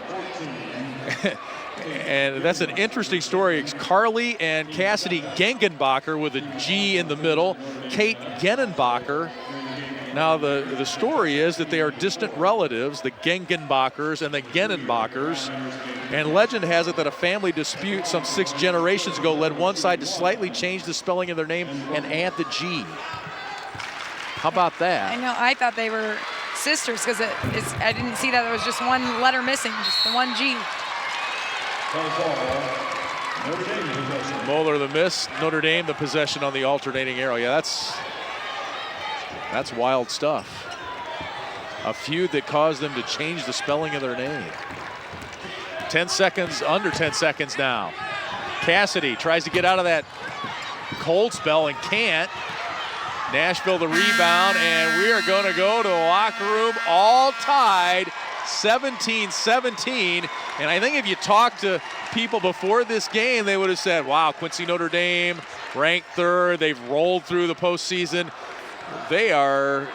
And that's an interesting story. It's Carly and Cassidy Gengenbacher with a G in the middle. Kate Gengenbacher. Now the story is that they are distant relatives, the Gengenbachers and the Genenbachers. And legend has it that a family dispute some 6 generations ago led one side to slightly change the spelling of their name and add the G. How about that? I know, I thought they were sisters because I didn't see that there was just one letter missing, just the 1 G. Moeller the miss, Notre Dame the possession on the alternating arrow. Yeah, that's wild stuff. A feud that caused them to change the spelling of their name. 10 seconds, under 10 seconds now. Cassidy tries to get out of that cold spell and can't. Nashville the rebound, and we are going to go to the locker room all tied, 17-17. And I think if you talk to people before this game, they would have said, wow, Quincy Notre Dame ranked 3rd. They've rolled through the postseason. They are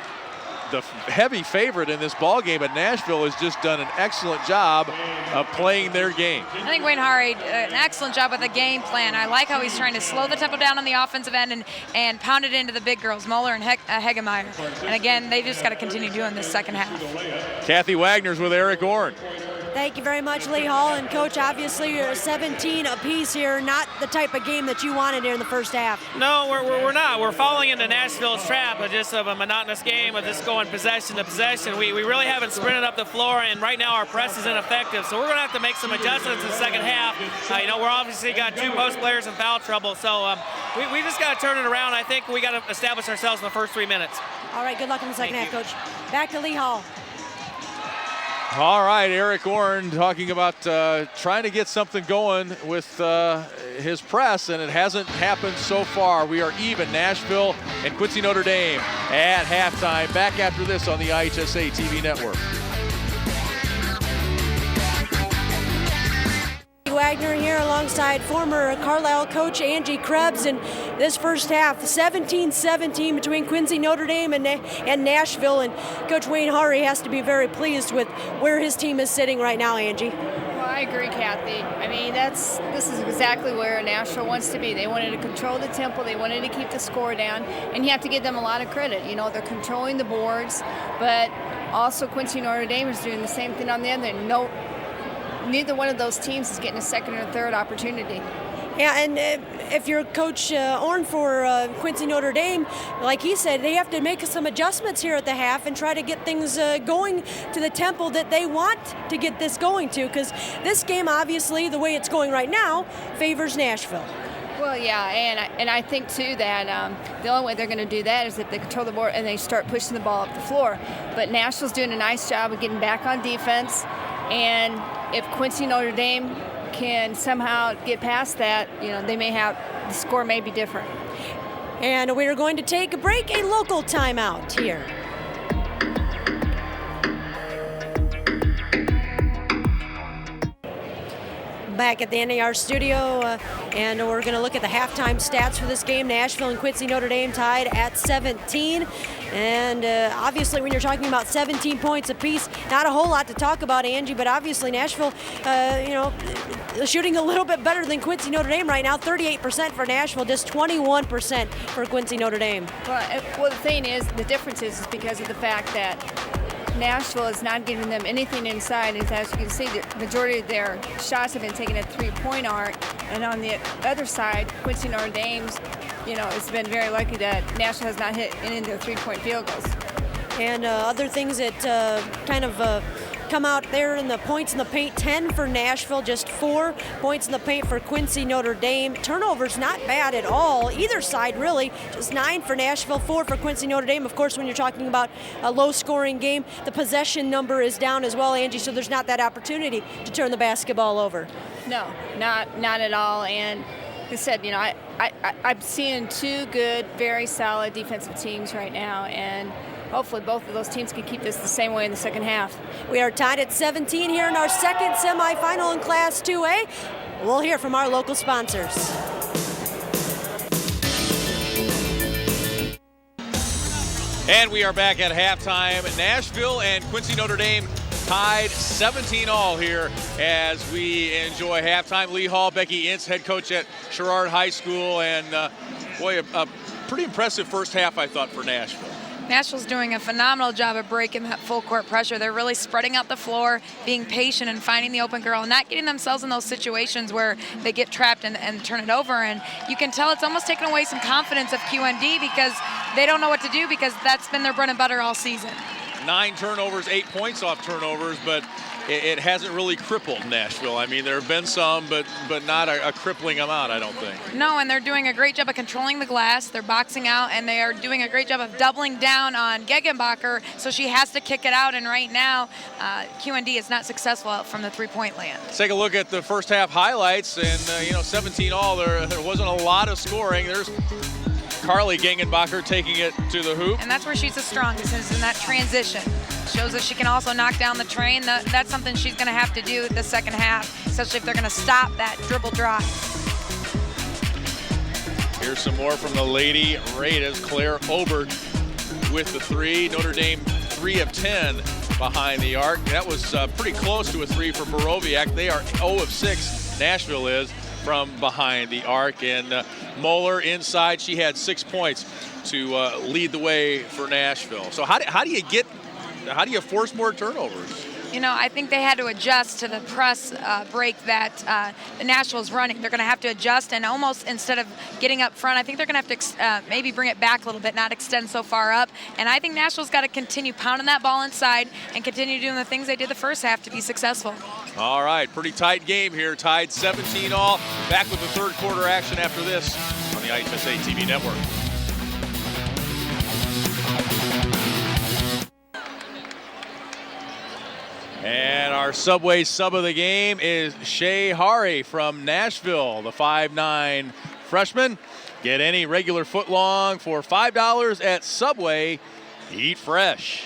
the heavy favorite in this ball game, but Nashville has just done an excellent job of playing their game. I think Wayne Hari an excellent job with the game plan. I like how he's trying to slow the tempo down on the offensive end and pound it into the big girls, Moeller and Hegemeyer. And again, they just got to continue doing this second half. Kathy Wagner's with Eric Orn. Thank you very much, Lee Hall. And Coach, obviously you're 17 apiece here, not the type of game that you wanted here in the first half. No, we're not. We're falling into Nashville's trap of just of a monotonous game of just going possession to possession. We really haven't sprinted up the floor, and right now our press is ineffective. So we're going to have to make some adjustments in the second half. We're obviously got 2 post players in foul trouble, so we just got to turn it around. I think we got to establish ourselves in the first 3 minutes. All right, good luck in the second half, Coach. Back to Lee Hall. All right, Eric Orn talking about trying to get something going with his press, and it hasn't happened so far. We are even, Nashville and Quincy Notre Dame at halftime. Back after this on the IHSA TV network. Wagner here alongside former Carlisle coach Angie Krebs, and this first half 17-17 between Quincy Notre Dame and Nashville, and Coach Wayne Hari has to be very pleased with where his team is sitting right now, Angie. Well, I agree, Kathy. I mean, this is exactly where Nashville wants to be. They wanted to control the tempo, they wanted to keep the score down, and you have to give them a lot of credit. They're controlling the boards, but also Quincy Notre Dame is doing the same thing on the other end. Neither one of those teams is getting a second or third opportunity. Yeah, and if you're Coach Orn for Quincy Notre Dame, like he said, they have to make some adjustments here at the half and try to get things going to the tempo that they want to get this going to, because this game, obviously, the way it's going right now, favors Nashville. Well, yeah, and I think, too, that the only way they're going to do that is if they control the board and they start pushing the ball up the floor. But Nashville's doing a nice job of getting back on defense, and if Quincy Notre Dame can somehow get past that, they may have, the score may be different. And we are going to take a break, a local timeout here. Back at the NAR studio, and we're going to look at the halftime stats for this game. Nashville and Quincy Notre Dame tied at 17, and obviously when you're talking about 17 points apiece, not a whole lot to talk about, Angie, but obviously Nashville, shooting a little bit better than Quincy Notre Dame right now. 38% for Nashville, just 21% for Quincy Notre Dame. Well, the thing is, the difference is because of the fact that Nashville is not giving them anything inside. As you can see, the majority of their shots have been taken at three-point arc. And on the other side, Quincy Notre Dame's, it's been very lucky that Nashville has not hit any of their three-point field goals. And other things that kind of come out there in the points in the paint, 10 for Nashville, just 4 points in the paint for Quincy Notre Dame. Turnovers not bad at all, either side really, just 9 for Nashville, 4 for Quincy Notre Dame. Of course, when you're talking about a low-scoring game, the possession number is down as well, Angie, so there's not that opportunity to turn the basketball over. No, not at all. And like I said, I'm seeing 2 good, very solid defensive teams right now, and hopefully both of those teams can keep this the same way in the second half. We are tied at 17 here in our second semifinal in Class 2A. We'll hear from our local sponsors. And we are back at halftime. Nashville and Quincy Notre Dame tied 17-all here as we enjoy halftime. Lee Hall, Becky Ince, head coach at Sherrard High School, and a pretty impressive first half, I thought, for Nashville. Nashville's doing a phenomenal job of breaking that full court pressure. They're really spreading out the floor, being patient and finding the open girl and not getting themselves in those situations where they get trapped and turn it over. And you can tell it's almost taken away some confidence of QND because they don't know what to do because that's been their bread and butter all season. 9 turnovers, 8 points off turnovers, but it hasn't really crippled Nashville. I mean, there have been some, but not a crippling amount, I don't think. No, and they're doing a great job of controlling the glass. They're boxing out, and they are doing a great job of doubling down on Gegenbacher, so she has to kick it out. And right now, QND is not successful out from the three-point land. Let's take a look at the first half highlights, and 17-all. There wasn't a lot of scoring. There's Carly Gegenbacher taking it to the hoop. And that's where she's the strongest, is in that transition. Shows that she can also knock down the train. That's something she's going to have to do the second half, especially if they're going to stop that dribble drive. Here's some more from the Lady Raiders. Claire Obert with the 3. Notre Dame 3 of 10 behind the arc. That was pretty close to a 3 for Borowiak. They are 0 of 6, Nashville is, from behind the arc. And Moeller inside, she had 6 points to lead the way for Nashville. So how do you force more turnovers? You know, I think they had to adjust to the press break that Nashville's running. They're going to have to adjust, and almost instead of getting up front, I think they're going to have to maybe bring it back a little bit, not extend so far up. And I think Nashville's got to continue pounding that ball inside and continue doing the things they did the first half to be successful. All right, pretty tight game here, tied 17 all. Back with the third quarter action after this on the IHSA TV network. And our Subway sub of the game is Shea Hari from Nashville, the 5'9" freshman. Get any regular footlong for $5 at Subway. Eat fresh.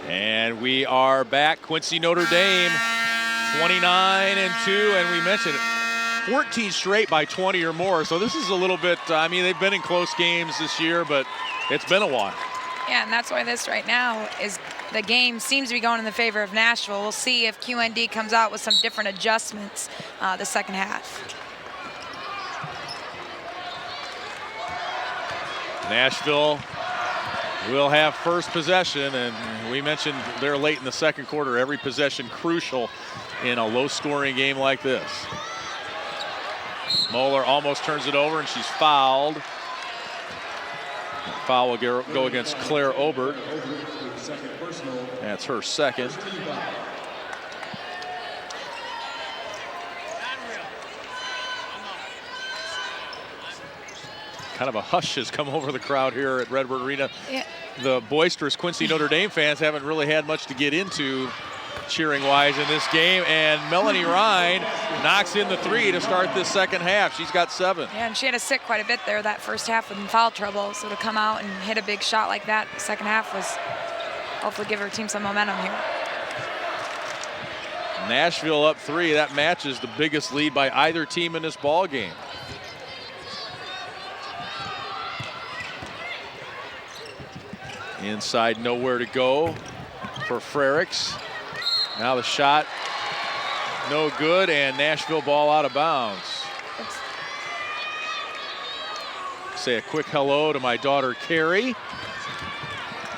And we are back. Quincy Notre Dame, 29-2, and we mentioned it. 14 straight by 20 or more. So this is a little bit, I mean, they've been in close games this year, but it's been a while. Yeah, and that's why this right now is the game seems to be going in the favor of Nashville. We'll see if QND comes out with some different adjustments the second half. Nashville will have first possession, and we mentioned they're late in the second quarter. Every possession crucial in a low-scoring game like this. Moeller almost turns it over, and she's fouled. Foul will go against Claire Obert. That's her second. Kind of a hush has come over the crowd here at Redbird Arena. Yeah. The boisterous Quincy Notre Dame fans haven't really had much to get into cheering-wise in this game, and Melanie Ryan knocks in the 3 to start this second half. She's got 7. Yeah, and she had to sit quite a bit there that first half with foul trouble, so to come out and hit a big shot like that second half was hopefully give her team some momentum here. Nashville up 3. That matches the biggest lead by either team in this ball game. Inside, nowhere to go for Frericks. Now the shot, no good, and Nashville ball out of bounds. Say a quick hello to my daughter, Carrie.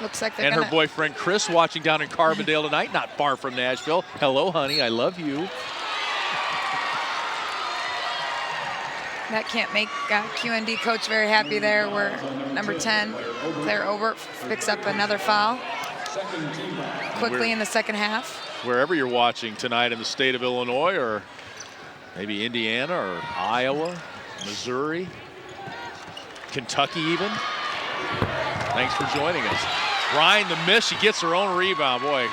Looks like they're and her boyfriend, Chris, watching down in Carbondale tonight, not far from Nashville. Hello, honey, I love you. That can't make QND coach very happy there, where number 10, Claire Obert, picks up another foul quickly in the second half. Wherever you're watching tonight in the state of Illinois, or maybe Indiana or Iowa, Missouri, Kentucky even. Thanks for joining us. Ryan, the miss, she gets her own rebound. Boy,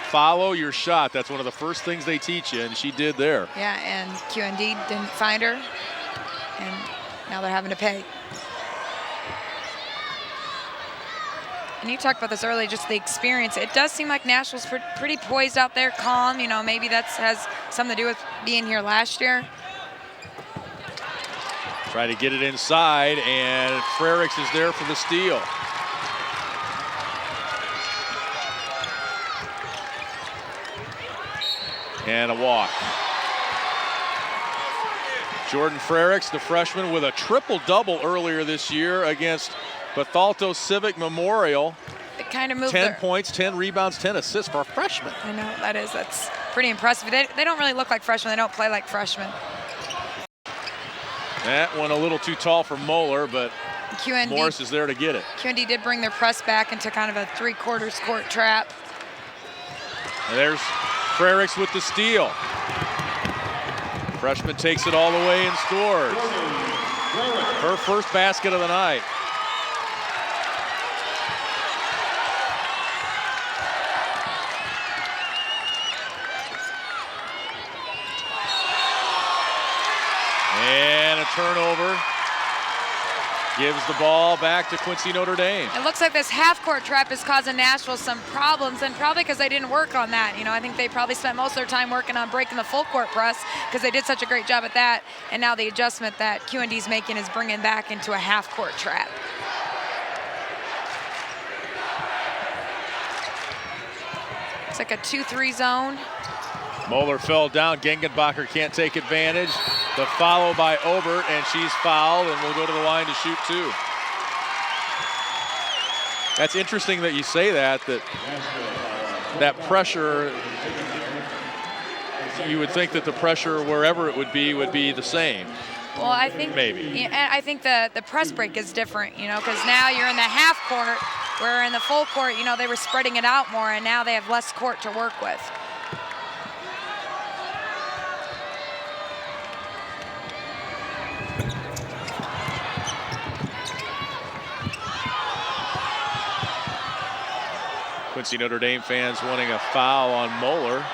follow your shot. That's one of the first things they teach you, and she did there. Yeah, and QND didn't find her, and now they're having to pay. And you talked about this earlier, just the experience. It does seem like Nashville's pretty poised out there, calm. You know, maybe that has something to do with being here last year. Try to get it inside, and Frericks is there for the steal. And a walk. Jordan Frericks, the freshman, with a triple-double earlier this year against Bethalto Civic Memorial. It kind of moved 10 points, 10 rebounds, 10 assists for a freshman. I know, that's pretty impressive. They don't really look like freshmen. They don't play like freshmen. That one a little too tall for Moeller, but Morris is there to get it. QND did bring their press back into kind of a three-quarters court trap. And there's Frericks with the steal. Freshman takes it all the way and scores. Her first basket of the night. And a turnover gives the ball back to Quincy Notre Dame. It looks like this half-court trap is causing Nashville some problems, and probably because they didn't work on that. You know, I think they probably spent most of their time working on breaking the full-court press because they did such a great job at that, and now the adjustment that QND's making is bringing back into a half-court trap. It's like a 2-3 zone. Moeller fell down. Gengenbacher can't take advantage. The follow by Obert, and she's fouled and will go to the line to shoot 2. That's interesting that you say that pressure, you would think that the pressure wherever it would be the same. Well, I think maybe. And I think the press break is different, you know, because now you're in the half court, where in the full court, you know, they were spreading it out more, and now they have less court to work with. Quincy Notre Dame fans wanting a foul on Moeller.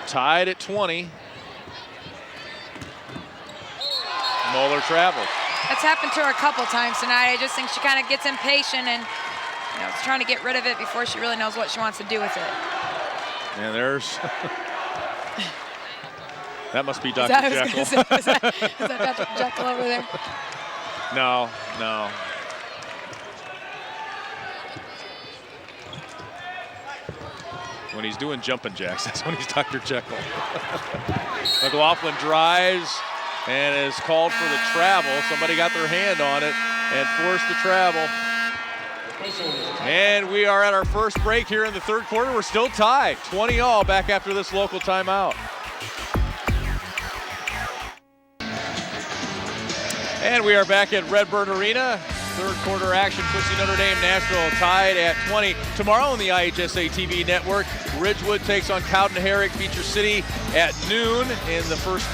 Tied at 20. Moeller traveled. That's happened to her a couple times tonight. I just think she kind of gets impatient and, you know, is trying to get rid of it before she really knows what she wants to do with it. And there's that must be Dr. Jekyll. Is that Dr. Jekyll over there? No. When he's doing jumping jacks, that's when he's Dr. Jekyll. McLaughlin drives and is called for the travel. Somebody got their hand on it and forced the travel. And we are at our first break here in the third quarter. We're still tied, 20-all, back after this local timeout. And we are back at Redbird Arena. Third quarter action, Quincy Notre Dame, Nashville tied at 20. Tomorrow on the IHSA TV network, Ridgewood takes on Cowden Herrick, Beecher City at noon in the first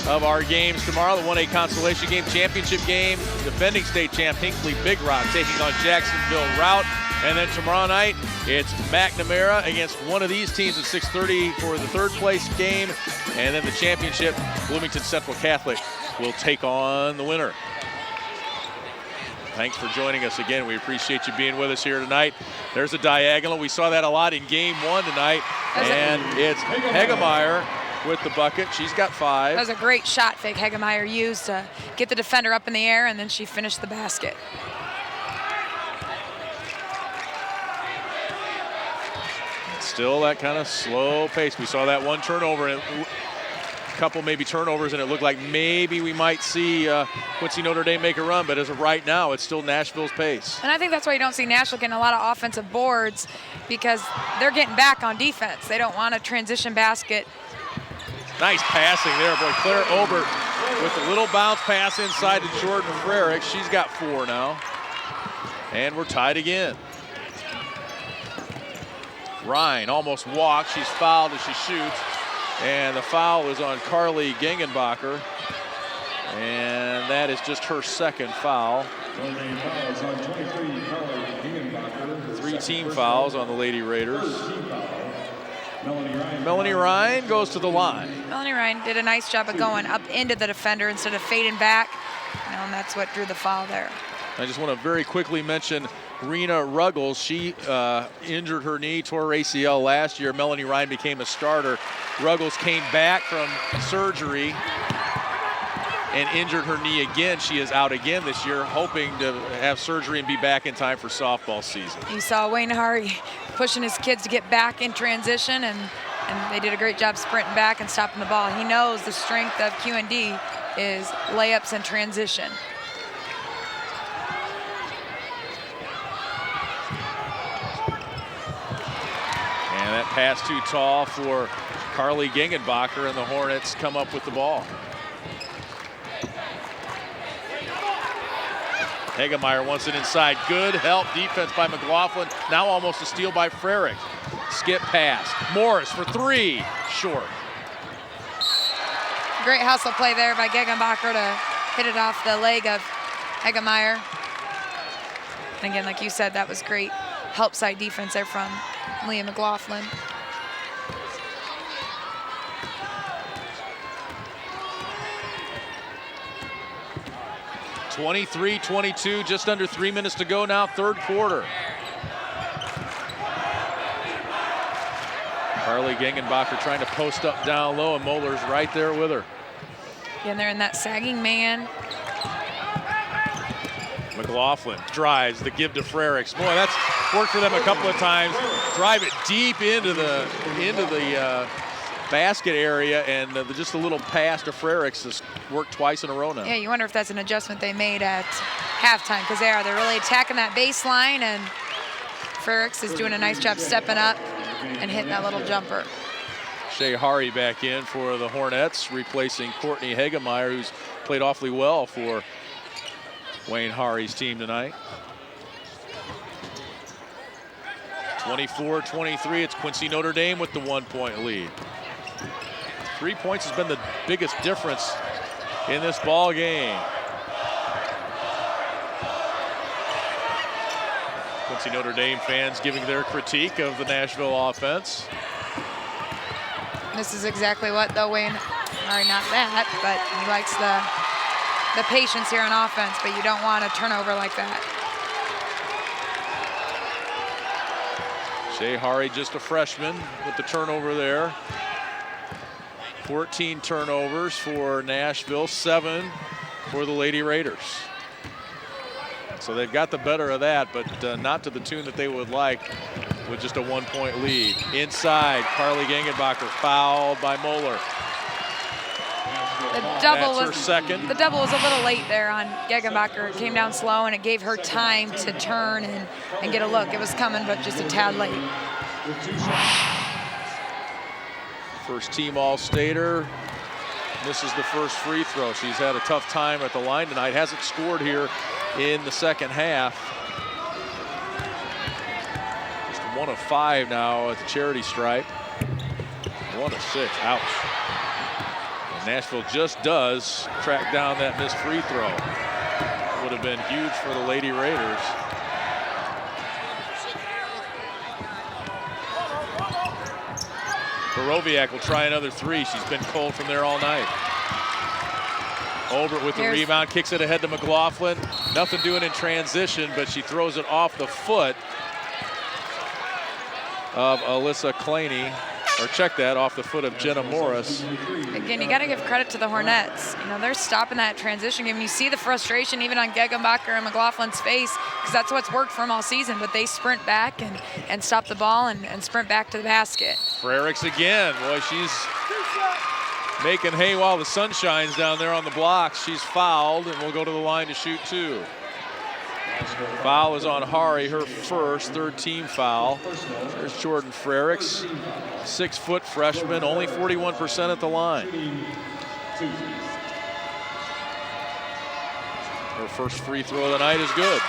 of our games tomorrow. The 1A consolation game, championship game, defending state champ Hinckley Big Rock taking on Jacksonville Route. And then tomorrow night, it's McNamara against one of these teams at 6:30 for the third place game. And then the championship, Bloomington Central Catholic will take on the winner. Thanks for joining us again. We appreciate you being with us here tonight. There's a diagonal. We saw that a lot in game one tonight. And it's Hegemeyer with the bucket. She's got 5. That was a great shot fake Hegemeyer used to get the defender up in the air, and then she finished the basket. Still that kind of slow pace. We saw that one turnover and a couple maybe turnovers, and it looked like maybe we might see Quincy Notre Dame make a run, but as of right now, it's still Nashville's pace. And I think that's why you don't see Nashville getting a lot of offensive boards, because they're getting back on defense. They don't want a transition basket. Nice passing there, boy. Claire Obert with a little bounce pass inside to Jordan Frerick. She's got 4 now. And we're tied again. Ryan almost walked. She's fouled as she shoots. And the foul is on Carly Gengenbacher. And that is just her second foul. 3 team fouls on the Lady Raiders. Melanie Ryan goes to the line. Melanie Ryan did a nice job of going up into the defender instead of fading back. You know, and that's what drew the foul there. I just want to very quickly mention Rena Ruggles. She injured her knee, tore her ACL last year. Melanie Ryan became a starter. Ruggles came back from surgery and injured her knee again. She is out again this year, hoping to have surgery and be back in time for softball season. You saw Wayne Hari pushing his kids to get back in transition, and they did a great job sprinting back and stopping the ball. He knows the strength of QND is layups and transition. And that pass too tall for Carly Gengenbacher, and the Hornets come up with the ball. Hegemeyer wants it inside. Good help defense by McLaughlin. Now almost a steal by Frerick. Skip pass. Morris for 3. Short. Great hustle play there by Gengenbacher to hit it off the leg of Hegemeyer. And again, like you said, that was great help side defense there from Leah McLaughlin. 23-22, just under 3 minutes to go now, third quarter. Carly Gengenbacher trying to post up down low, and Moeller's right there with her. Yeah, and they're in that sagging man. McLaughlin drives the give to Frericks. Boy, that's worked for them a couple of times. Drive it deep into the basket area, and just a little pass to Frericks has worked twice in a row now. Yeah, you wonder if that's an adjustment they made at halftime, because they're really attacking that baseline, and Frericks is doing a nice job stepping up and hitting that little jumper. Shea Hari back in for the Hornets, replacing Courtney Hagemeyer, who's played awfully well for Wayne Hari's team tonight. 24-23, it's Quincy Notre Dame with the 1-point lead. 3 points has been the biggest difference in this ball game. Quincy Notre Dame fans giving their critique of the Nashville offense. This is exactly what, though, Wayne, or not that, but he likes the patience here on offense, but you don't want a turnover like that. Shea Hari, just a freshman, with the turnover there. 14 turnovers for Nashville, 7 for the Lady Raiders. So they've got the better of that, but not to the tune that they would like with just a 1-point lead. Inside, Carly Gengenbacher fouled by Moeller. That's her second. The double was a little late there on Gengenbacher. It came down slow, and it gave her time to turn and get a look. It was coming, but just a tad late. First team All-Stater misses the first free throw. She's had a tough time at the line tonight. Hasn't scored here in the second half. Just 1 of 5 now at the charity stripe. 1 of 6. Ouch. And Nashville just does track down that missed free throw. Would have been huge for the Lady Raiders. Borowiak will try another 3. She's been cold from there all night. Olbert with the rebound, kicks it ahead to McLaughlin. Nothing doing in transition, but she throws it off the foot of Alyssa Claney. Or check that, off the foot of Jenna Morris. Again, you got to give credit to the Hornets. You know, they're stopping that transition game. You see the frustration even on Gengenbacher and McLaughlin's face, because that's what's worked for them all season. But they sprint back and stop the ball and sprint back to the basket. Frericks again. Boy, she's making hay while the sun shines down there on the blocks. She's fouled and will go to the line to shoot 2. Foul is on Hari, her first, third team foul. There's Jordan Frericks, 6-foot freshman, only 41% at the line. Her first free throw of the night is good.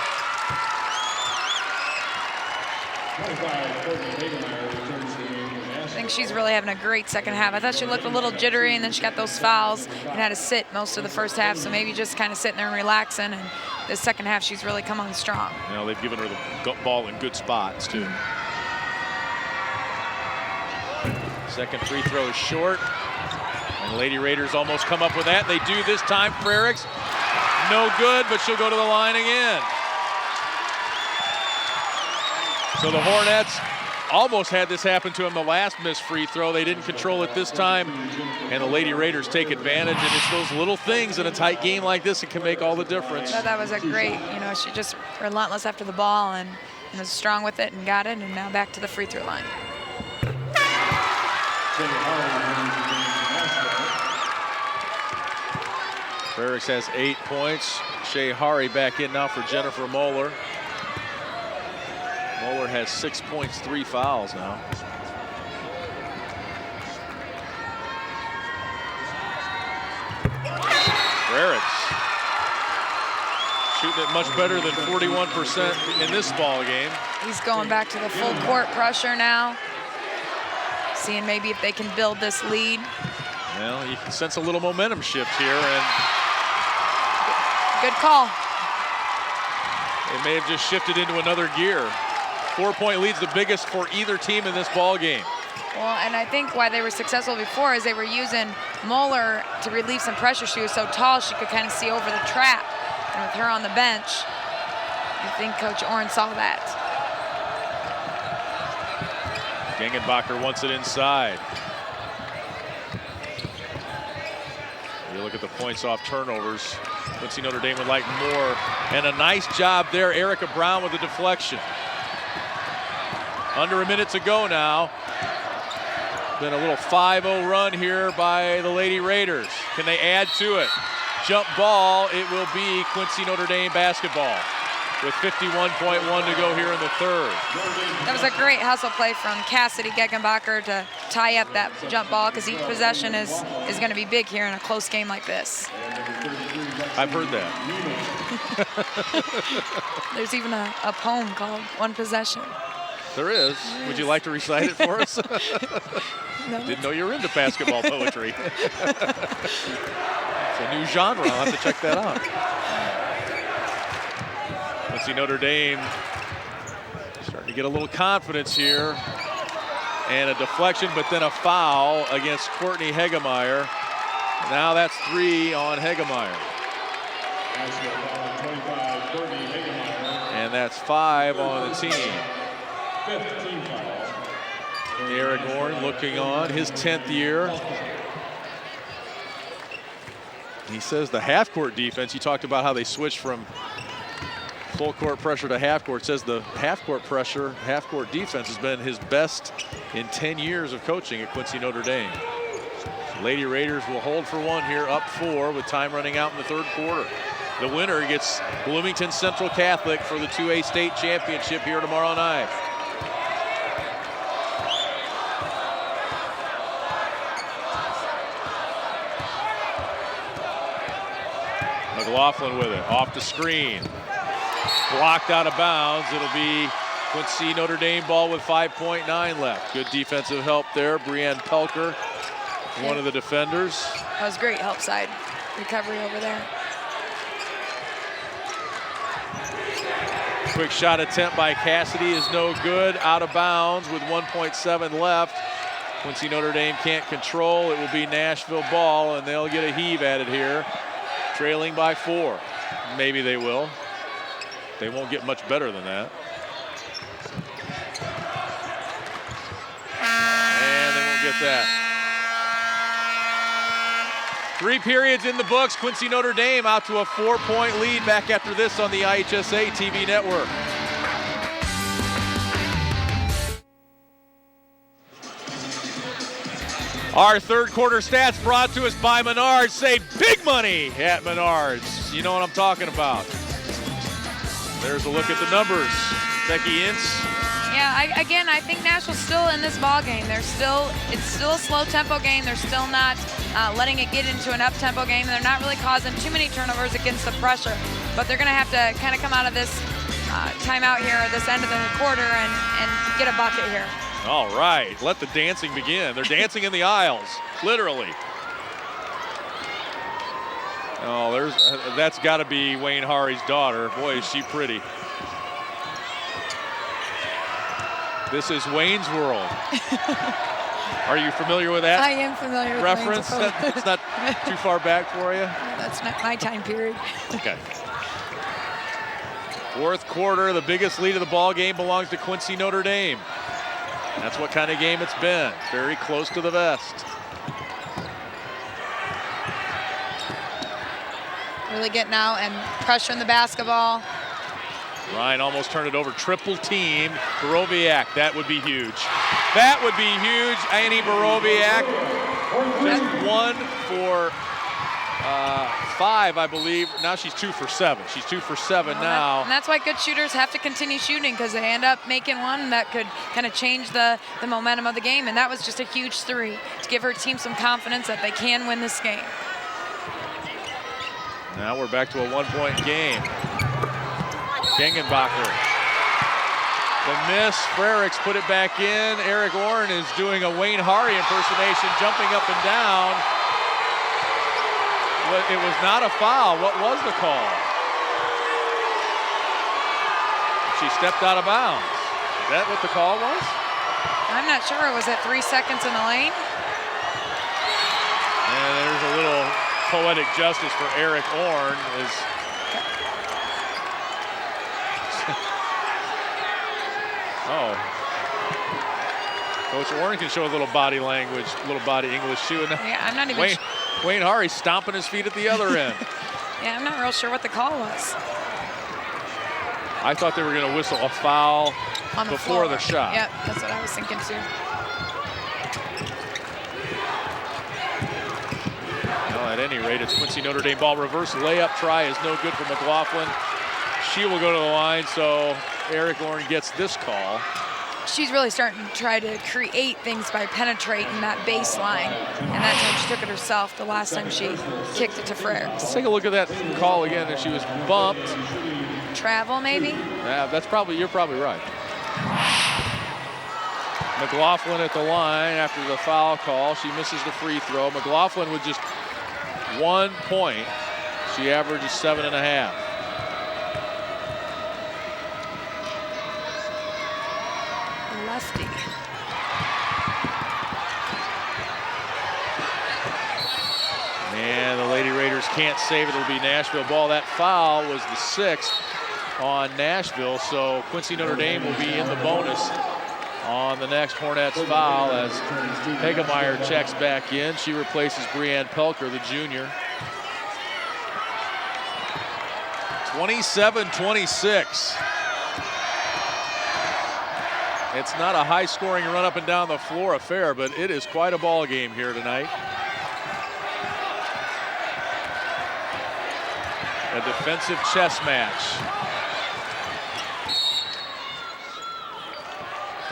I think she's really having a great second half. I thought she looked a little jittery, and then she got those fouls and had to sit most of the first half, so maybe just kind of sitting there and relaxing. And the second half, she's really come on strong. You know, they've given her the ball in good spots, too. Second free throw is short. And Lady Raiders almost come up with that. They do this time. Frericks, no good, but she'll go to the line again. So the Hornets almost had this happen to them the last missed free throw. They didn't control it this time, and the Lady Raiders take advantage. And it's those little things in a tight game like this that can make all the difference. I thought that was a great, you know, she just relentless after the ball and was strong with it and got it, and now back to the free throw line. Frericks has 8 points. Shea Hari back in now for Jennifer Moeller. Moeller has 6 points, 3 fouls now. Frericks shooting it much better than 41% in this ball game. He's going back to the full court pressure now, seeing maybe if they can build this lead. Well, you can sense a little momentum shift here, and good call. It may have just shifted into another gear. 4-point lead's the biggest for either team in this ball game. Well, and I think why they were successful before is they were using Moeller to relieve some pressure. She was so tall she could kind of see over the trap. And with her on the bench, I think Coach Orn saw that. Gengenbacher wants it inside. You look at the points off turnovers. Quincy Notre Dame would like more. And a nice job there, Erica Brown with the deflection. Under a minute to go now. Been a little 5-0 run here by the Lady Raiders. Can they add to it? Jump ball, it will be Quincy Notre Dame basketball with 51.1 to go here in the third. That was a great hustle play from Cassidy Gengenbacher to tie up that jump ball, because each possession is going to be big here in a close game like this. I've heard that. There's even a poem called One Possession. There is. Would you like to recite it for us? No. Didn't know you were into basketball poetry. It's a new genre. I'll have to check that out. Quincy Notre Dame starting to get a little confidence here. And a deflection, but then a foul against Courtney Hegemeyer. Now that's 3 on Hegemeyer. And that's 5 on the team. Eric Orn looking on, his 10th year. He says the half-court defense, you talked about how they switched from full court pressure to half court. Says the half-court pressure, half-court defense has been his best in 10 years of coaching at Quincy Notre Dame. Lady Raiders will hold for one here, up 4 with time running out in the third quarter. The winner gets Bloomington Central Catholic for the 2A state championship here tomorrow night. McLaughlin with it, off the screen. Blocked out of bounds. It'll be Quincy Notre Dame ball with 5.9 left. Good defensive help there. Brianne Pelker, one of the defenders. That was great help side recovery over there. Quick shot attempt by Cassidy is no good. Out of bounds with 1.7 left. Quincy Notre Dame can't control. It will be Nashville ball, and they'll get a heave at it here. Trailing by 4. Maybe they will. They won't get much better than that. And they won't get that. 3 periods in the books. Quincy Notre Dame out to a 4-point lead. Back after this on the IHSA TV network. Our third quarter stats brought to us by Menards. Save big money at Menards. You know what I'm talking about. There's a look at the numbers. Becky Ince. Yeah, I think Nashville's still in this ball game. It's still a slow tempo game. They're still not letting it get into an up tempo game. They're not really causing too many turnovers against the pressure. But they're going to have to kind of come out of this timeout here at this end of the quarter and get a bucket here. All right, let the dancing begin. They're dancing in the aisles, literally. Oh, that's got to be Wayne Hari's daughter. Boy, is she pretty. This is Wayne's World. Are you familiar with that? I am familiar with reference. It's not too far back for you? No, that's not my time period. Okay. Fourth quarter, the biggest lead of the ball game belongs to Quincy Notre Dame. That's what kind of game it's been. Very close to the vest. Really getting out and pressuring the basketball. Ryan almost turned it over. Triple team. Borowiak. That would be huge. That would be huge. Annie Borowiak. Just 1 for 5, I believe. Now she's 2 for 7. She's 2 for 7 now. And that's why good shooters have to continue shooting, because they end up making one that could kind of change the momentum of the game. And that was just a huge 3 to give her team some confidence that they can win this game. Now we're back to a 1-point game. Gengenbacher. The miss. Frericks put it back in. Eric Orn is doing a Wayne Hari impersonation, jumping up and down. It was not a foul. What was the call? She stepped out of bounds. Is that what the call was? I'm not sure. Was it 3 seconds in the lane? And there's a little poetic justice for Eric Orn. Oh. Coach Orrin can show a little body language, a little body English too. Yeah, I'm not even Wayne Hari stomping his feet at the other end. Yeah, I'm not real sure what the call was. I thought they were going to whistle a foul On the before floor. the shot. Yep, that's what I was thinking too. Well, at any rate, it's Quincy Notre Dame ball. Reverse layup try is no good for McLaughlin. She will go to the line, so Eric Lauren gets this call. She's really starting to try to create things by penetrating that baseline. And that time she took it herself the last time she kicked it to Frere. Let's take a look at that call again. And she was bumped. Travel, maybe? Yeah, you're probably right. McLaughlin at the line after the foul call. She misses the free throw. McLaughlin with just 1 point. She averages 7.5. Lefty. And the Lady Raiders can't save it. It'll be Nashville ball. That foul was the 6th on Nashville, so Quincy Notre Dame will be in the bonus on the next Hornets foul as Hegemeyer checks back in. She replaces Breanne Pelker, the junior. 27-26. It's not a high-scoring run up and down the floor affair, but it is quite a ball game here tonight. A defensive chess match.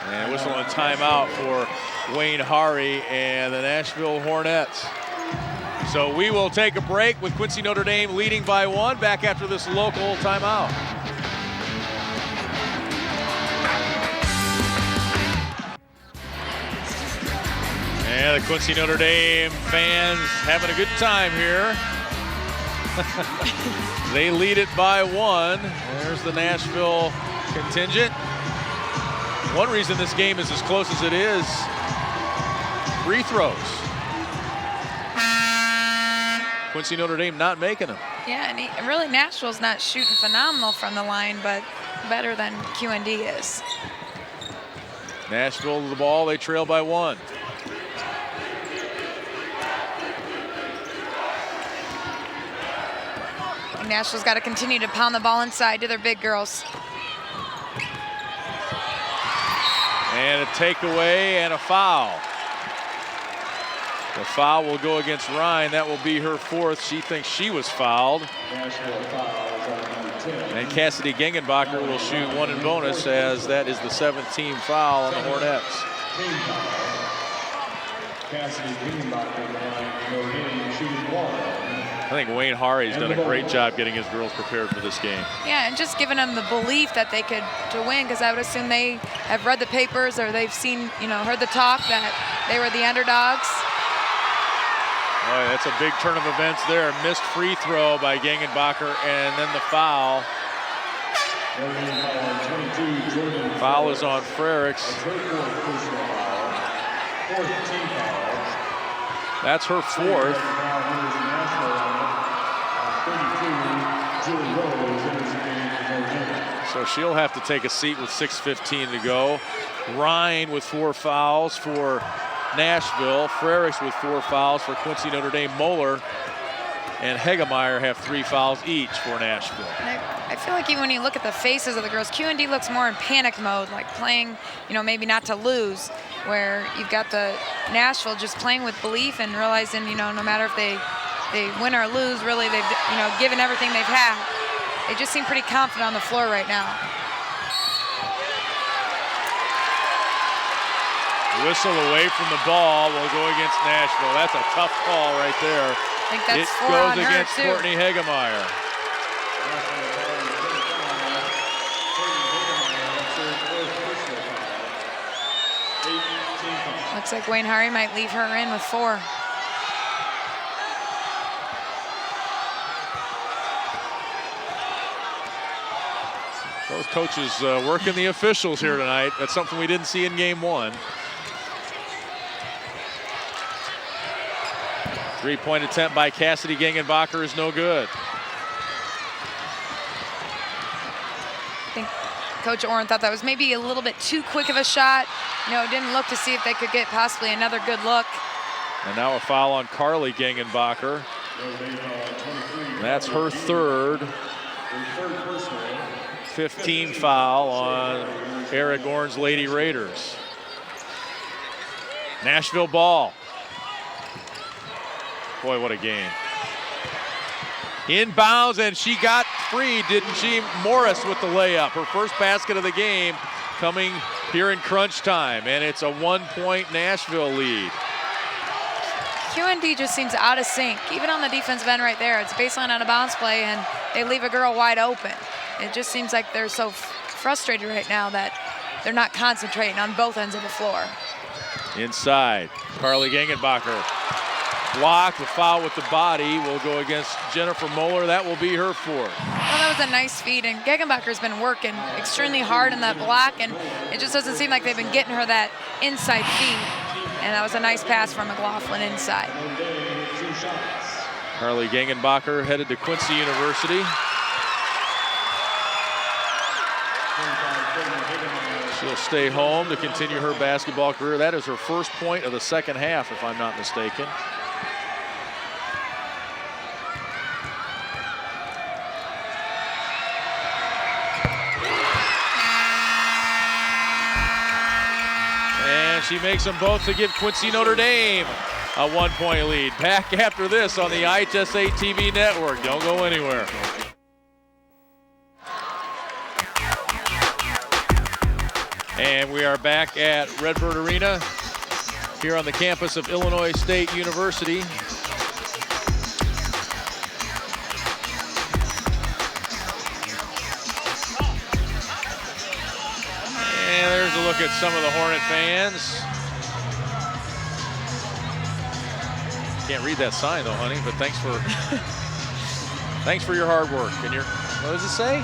And whistle and timeout for Wayne Hari and the Nashville Hornets. So we will take a break with Quincy Notre Dame leading by 1. Back after this local timeout. And the Quincy Notre Dame fans having a good time here. They lead it by 1. There's the Nashville contingent. One reason this game is as close as it is, free throws. Quincy Notre Dame not making them. Yeah, and really Nashville's not shooting phenomenal from the line, but better than QND is. Nashville to the ball, they trail by 1. Nashville's got to continue to pound the ball inside to their big girls. And a takeaway and a foul. The foul will go against Ryan. That will be her 4th. She thinks she was fouled. And Cassidy Gengenbacher will shoot 1 in bonus, as that is the 7th team foul on the Hornets. Cassidy Gengenbacher, shooting 1. I think Wayne Hari's done a great job getting his girls prepared for this game. Yeah, and just giving them the belief that they could win, because I would assume they have read the papers or they've seen, heard the talk that they were the underdogs. Boy, that's a big turn of events there. Missed free throw by Gengenbacher, and then the foul. Foul is on Frericks. That's her 4th. So she'll have to take a seat with 6:15 to go. Ryan with 4 fouls for Nashville. Frericks with 4 fouls for Quincy Notre Dame. Moeller and Hegemeyer have 3 fouls each for Nashville. And I feel like even when you look at the faces of the girls, QND looks more in panic mode, like playing, maybe not to lose, where you've got the Nashville just playing with belief and realizing, no matter if they win or lose, really they've, given everything they've had. They just seem pretty confident on the floor right now. Whistle away from the ball will go against Nashville. That's a tough call right there. I think that's it 4 goes on her against too. Courtney Hegemeyer. Looks like Wayne Hari might leave her in with 4. Both coaches working the officials here tonight. That's something we didn't see in game 1. 3-point attempt by Cassidy Gengenbacher is no good. I think Coach Orrin thought that was maybe a little bit too quick of a shot. Didn't look to see if they could get possibly another good look. And now a foul on Carly Gengenbacher. That's her third. 15 foul on Eric Orrin's Lady Raiders. Nashville ball. Boy, what a game. Inbounds, and she got free, didn't she? Morris with the layup. Her first basket of the game coming here in crunch time, and it's a 1-point Nashville lead. QND just seems out of sync, even on the defensive end right there. It's baseline out of bounds play, and they leave a girl wide open. It just seems like they're so frustrated right now that they're not concentrating on both ends of the floor. Inside, Carly Gengenbacher blocked. The foul with the body will go against Jennifer Moeller. That will be her fourth. Well, that was a nice feed, and Gengenbacher's been working extremely hard in that block, and it just doesn't seem like they've been getting her that inside feed. And that was a nice pass from McLaughlin inside. Carly Gengenbacher headed to Quincy University. She'll stay home to continue her basketball career. That is her first point of the second half, if I'm not mistaken. And she makes them both to give Quincy Notre Dame a 1-point lead. Back after this on the IHSA TV network. Don't go anywhere. And we are back at Redbird Arena here on the campus of Illinois State University. And there's a look at some of the Hornet fans. Can't read that sign though, honey, but thanks for your hard work. And your, what does it say?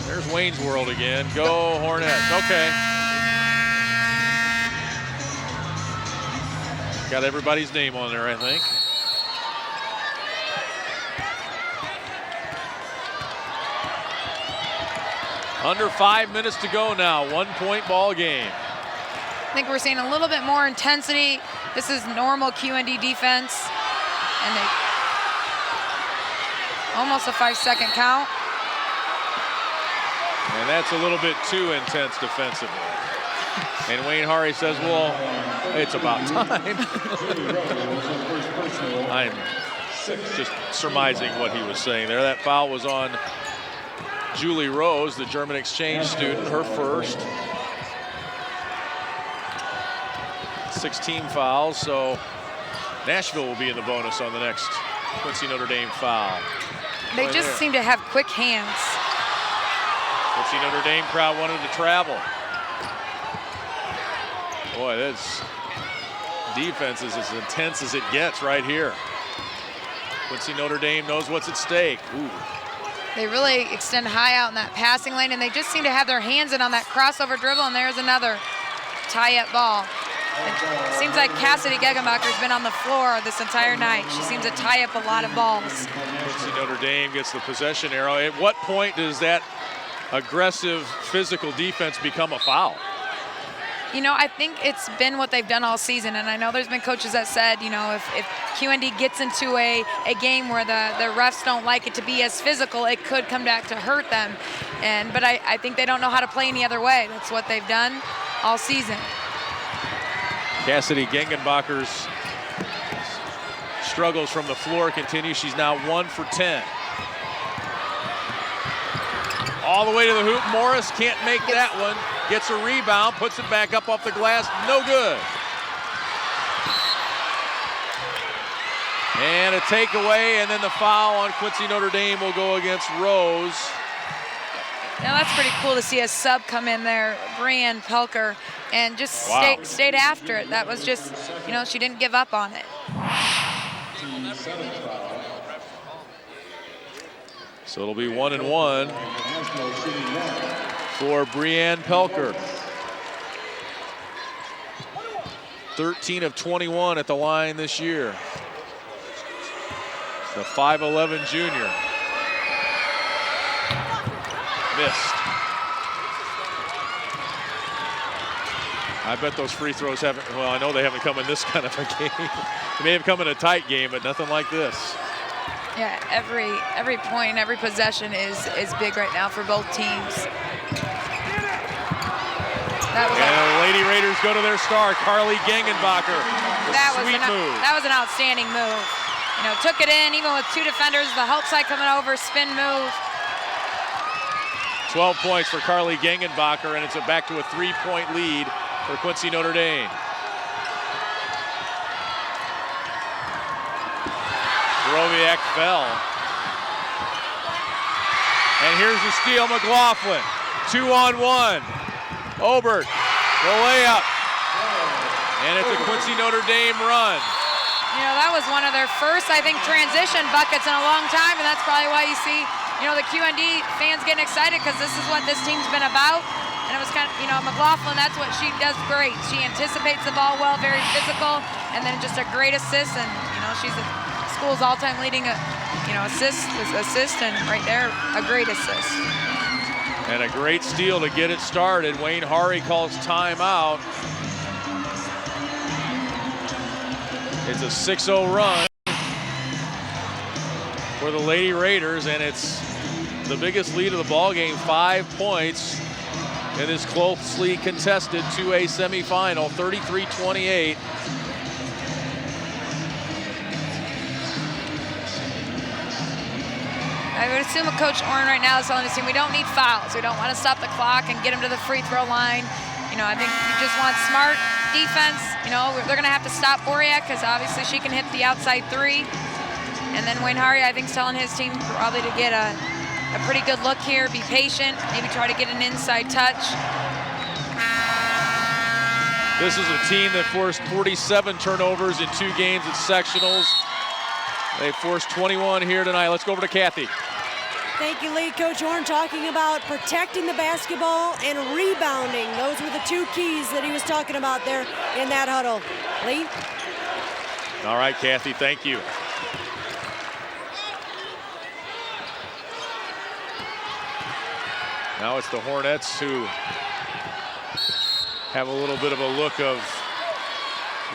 There's Wayne's World again. Go Hornets. Okay. Got everybody's name on there, I think. Under 5 minutes to go now. 1-point ball game. I think we're seeing a little bit more intensity. This is normal QND defense. And they almost a 5-second count. And that's a little bit too intense defensively. And Wayne Hari says, well, it's about time. I'm just surmising what he was saying there. That foul was on Julie Rose, the German exchange student, her first. 16 fouls, so Nashville will be in the bonus on the next Quincy Notre Dame foul. They just seem to have quick hands. Quincy Notre Dame crowd wanted to travel. Boy, this defense is as intense as it gets right here. Quincy Notre Dame knows what's at stake. Ooh. They really extend high out in that passing lane, and they just seem to have their hands in on that crossover dribble, and there's another tie-up ball. It seems like Cassidy Gengenbacher's been on the floor this entire night. She seems to tie up a lot of balls. Quincy Notre Dame gets the possession arrow. At what point does that aggressive physical defense become a foul? You know, I think it's been what they've done all season, and I know there's been coaches that said, you know, if QND gets into a game where the refs don't like it to be as physical, it could come back to hurt them. But I think they don't know how to play any other way. That's what they've done all season. Cassidy Gengenbacher's struggles from the floor continue. She's now 1 for 10. All the way to the hoop. Morris can't make that one. Gets a rebound, puts it back up off the glass. No good. And a takeaway, and then the foul on Quincy Notre Dame will go against Rose. Now that's pretty cool to see a sub come in there, Brianne Pelker, and just stayed after it. That was just, you know, she didn't give up on it. So it'll be 1-1 for Brianne Pelker. 13 of 21 at the line this year. The 5'11" junior. Missed. I bet those free throws haven't, well, I know they haven't come in this kind of a game. They may have come in a tight game, but nothing like this. Yeah, every point, every possession is big right now for both teams. And the Lady Raiders go to their star, Carly Gengenbacher. Sweet move. That was an outstanding move. You know, took it in, even with 2 defenders, the help side coming over, spin move. 12 points for Carly Gengenbacher, and it's back to a 3-point lead for Quincy Notre Dame. Roviak fell. And here's the steal, McLaughlin. 2-on-1. Obert, the layup. And it's a Quincy Notre Dame run. You know, that was one of their first, I think, transition buckets in a long time, and that's probably why you see, you know, the QND fans getting excited, because this is what this team's been about. And it was kind of, you know, McLaughlin, that's what she does great. She anticipates the ball well, very physical, and then just a great assist. And, you know, she's the school's all-time leading, you know, assist, and right there, a great assist. And a great steal to get it started. Wayne Hari calls timeout. It's a 6-0 run for the Lady Raiders, and it's the biggest lead of the ball game, 5 points. It is closely contested to a semifinal, 33-28. I would assume Coach Orrin right now is telling his team, we don't need fouls. We don't want to stop the clock and get him to the free throw line. You know, I think you just want smart defense. You know, they're going to have to stop Boriak because obviously she can hit the outside 3. And then Wayne Hari, I think, is telling his team probably to get a pretty good look here, be patient, maybe try to get an inside touch. This is a team that forced 47 turnovers in 2 games at sectionals. They forced 21 here tonight. Let's go over to Kathy. Thank you, Lee. Coach Orrin talking about protecting the basketball and rebounding. Those were the 2 keys that he was talking about there in that huddle. Lee? All right, Kathy, thank you. Now it's the Hornets who have a little bit of a look of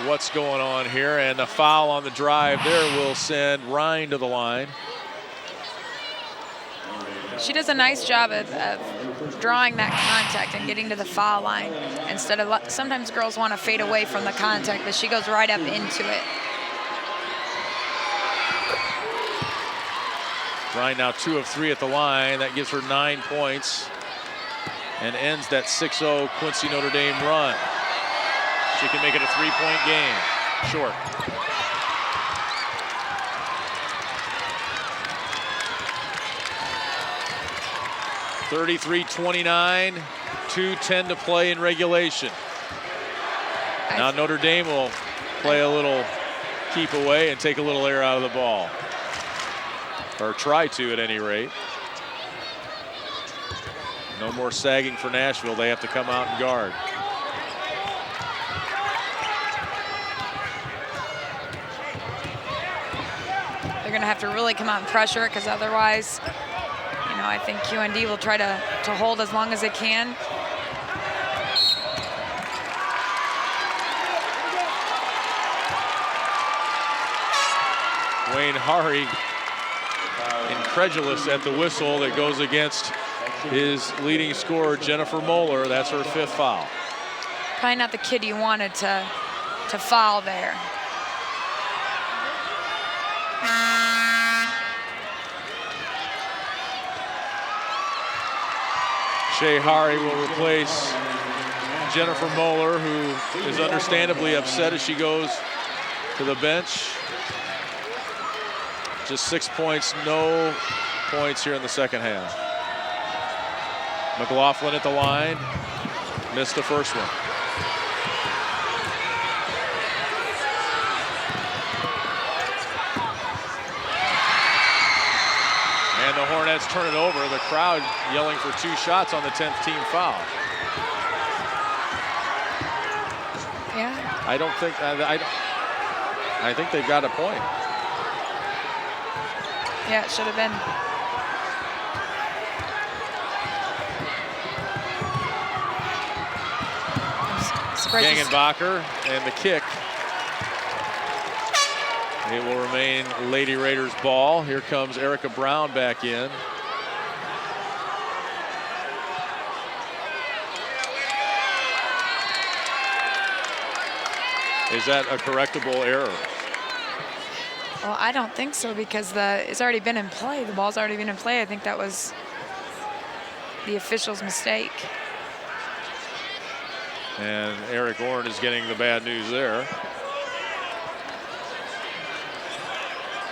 what's going on here, and the foul on the drive there will send Ryan to the line. She does a nice job of drawing that contact and getting to the foul line instead of, sometimes girls want to fade away from the contact, but she goes right up into it. Ryan now 2 of 3 at the line. That gives her 9 points and ends that 6-0 Quincy Notre Dame run. She can make it a 3-point game. Short. (33-29), 2:10 to play in regulation. Now Notre Dame will play a little keep away and take a little air out of the ball. Or try to, at any rate. No more sagging for Nashville. They have to come out and guard. They're going to have to really come out and pressure it, because otherwise, you know, I think QND will try to hold as long as they can. Wayne Hari incredulous at the whistle that goes against his leading scorer, Jennifer Moeller. That's her 5th foul. Probably not the kid you wanted to foul there. Shea Hari will replace Jennifer Moeller, who is understandably upset as she goes to the bench. Just 6 points, no points here in the second half. McLaughlin at the line, missed the first one. And the Hornets turn it over. The crowd yelling for 2 shots on the 10th team foul. Yeah. I don't think, I think they've got a point. Yeah, it should have been. Gangenbacher, and the kick. It will remain Lady Raiders ball. Here comes Erica Brown back in. Is that a correctable error? Well, I don't think so because it's already been in play. The ball's already been in play. I think that was the official's mistake. And Eric Orn is getting the bad news there.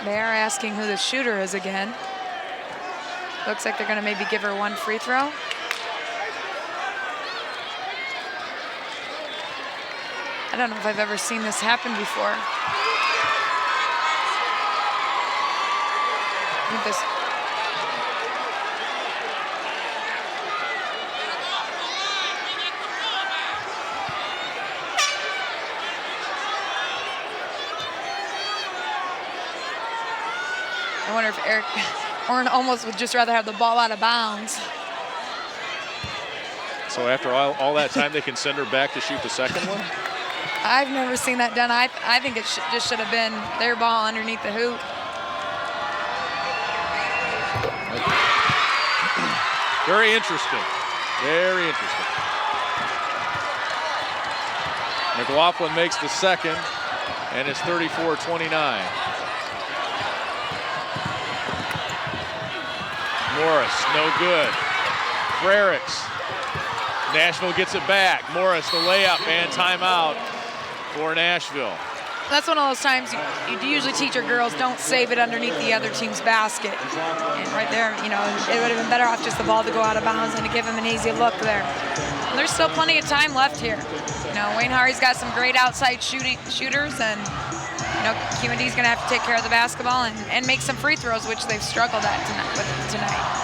They are asking who the shooter is again. Looks like they're going to maybe give her one free throw. I don't know if I've ever seen this happen before. I think this. I wonder if Eric Orn almost would just rather have the ball out of bounds. So after all that time, they can send her back to shoot the second one? I've never seen that done. I think it just should have been their ball underneath the hoop. Very interesting. Very interesting. McLaughlin makes the second, and it's 34-29. Morris, no good. Frericks. Nashville gets it back. Morris, the layup, and timeout for Nashville. That's one of those times you usually teach your girls, don't save it underneath the other team's basket. And right there, you know, it would have been better off just the ball to go out of bounds and to give them an easy look there. And there's still plenty of time left here. You know, Wayne Harry's got some great outside shooters, and you know, QND's going to have to take care of the basketball and make some free throws, which they've struggled at tonight.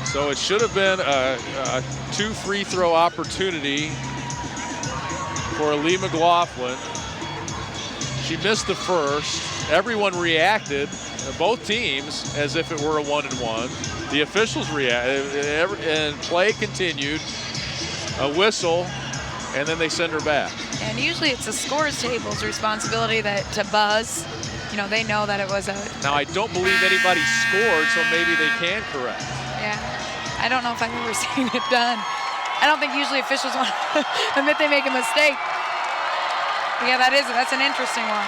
So it should have been a 2 free throw opportunity for Lee McLaughlin. She missed the first. Everyone reacted, both teams, as if it were a 1-and-1. The officials reacted, and play continued. A whistle, and then they send her back. And usually it's the scores table's responsibility to buzz. You know, they know that it was a... Now, I don't believe anybody scored, so maybe they can correct. Yeah, I don't know if I've ever seen it done. I don't think usually officials want to admit they make a mistake. But yeah, that's an interesting one.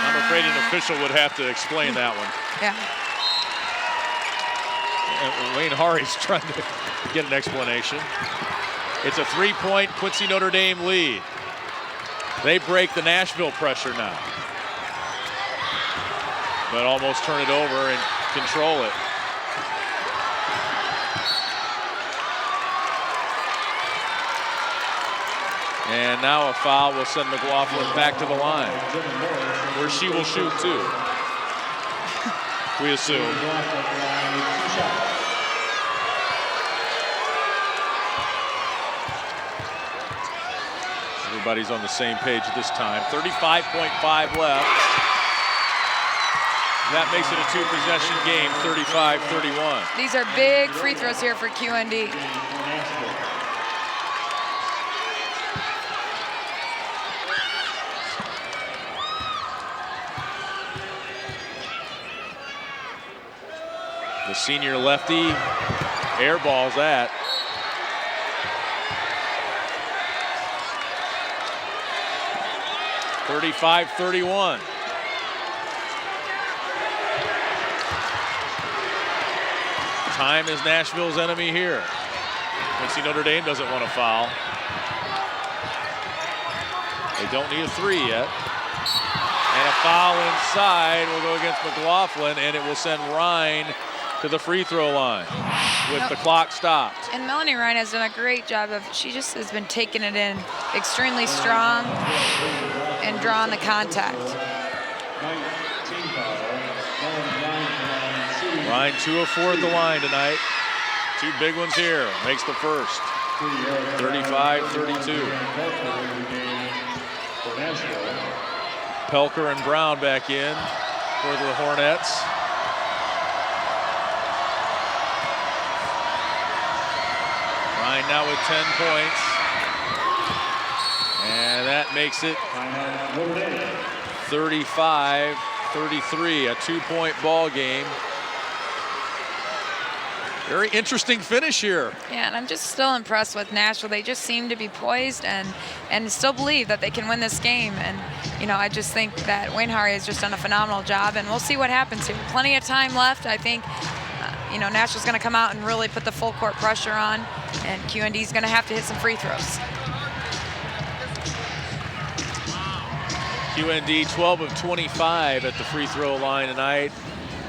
I'm afraid an official would have to explain that one. Yeah. And Wayne Harry's trying to get an explanation. It's a 3-point Quincy Notre Dame lead. They break the Nashville pressure now, but almost turn it over and control it. And now a foul will send McLaughlin back to the line, where she will shoot too, we assume. Everybody's on the same page this time. 35.5 left. That makes it a 2-possession game, 35-31. These are big free throws here for QND. The senior lefty airballs that. (35-31). Time is Nashville's enemy here. Quincy Notre Dame doesn't want to foul. They don't need a 3 yet. And a foul inside will go against McLaughlin, and it will send Rhine to the free throw line with the clock stopped. And Melanie Rhine has done a great job she just has been taking it in extremely strong and drawing the contact. Rhine 2 of 4 at the line tonight. 2 big ones here. Makes the first. 35-32. Pelker and Brown back in. for the Hornets. Ryan now with 10 points. And that makes it 35-33, a 2-point ball game. Very interesting finish here. Yeah, and I'm just still impressed with Nashville. They just seem to be poised and still believe that they can win this game. And, you know, I just think that Wayne Hari has just done a phenomenal job, and we'll see what happens here. Plenty of time left. I think, you know, Nashville's going to come out and really put the full court pressure on, and QND's going to have to hit some free throws. QND 12 of 25 at the free throw line tonight.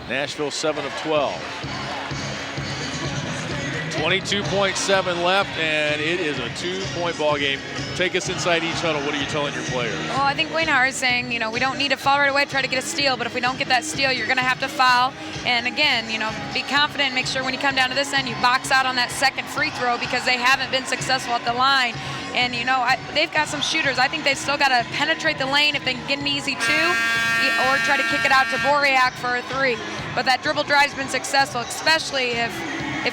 Nashville 7 of 12. 22.7 left, and it is a 2-point ball game. Take us inside each huddle. What are you telling your players? Well, I think Wayne Hari is saying, you know, we don't need to foul right away, try to get a steal, but if we don't get that steal, you're going to have to foul. And again, you know, be confident and make sure when you come down to this end, you box out on that second free throw because they haven't been successful at the line. And, you know, they've got some shooters. I think they've still got to penetrate the lane if they can get an easy 2 or try to kick it out to Boriak for a 3. But that dribble drive's been successful, especially if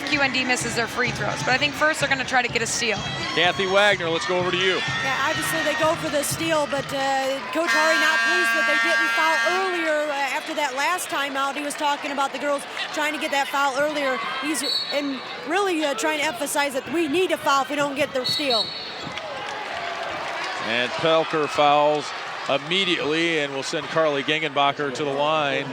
QND misses their free throws. But I think first they're going to try to get a steal. Kathy Wagner, let's go over to you. Yeah, obviously they go for the steal, but Coach Hari not pleased that they didn't foul earlier. After that last timeout, he was talking about the girls trying to get that foul earlier. He's really trying to emphasize that we need a foul if we don't get the steal. And Pelker fouls immediately, and we'll send Carly Gengenbacher to the line.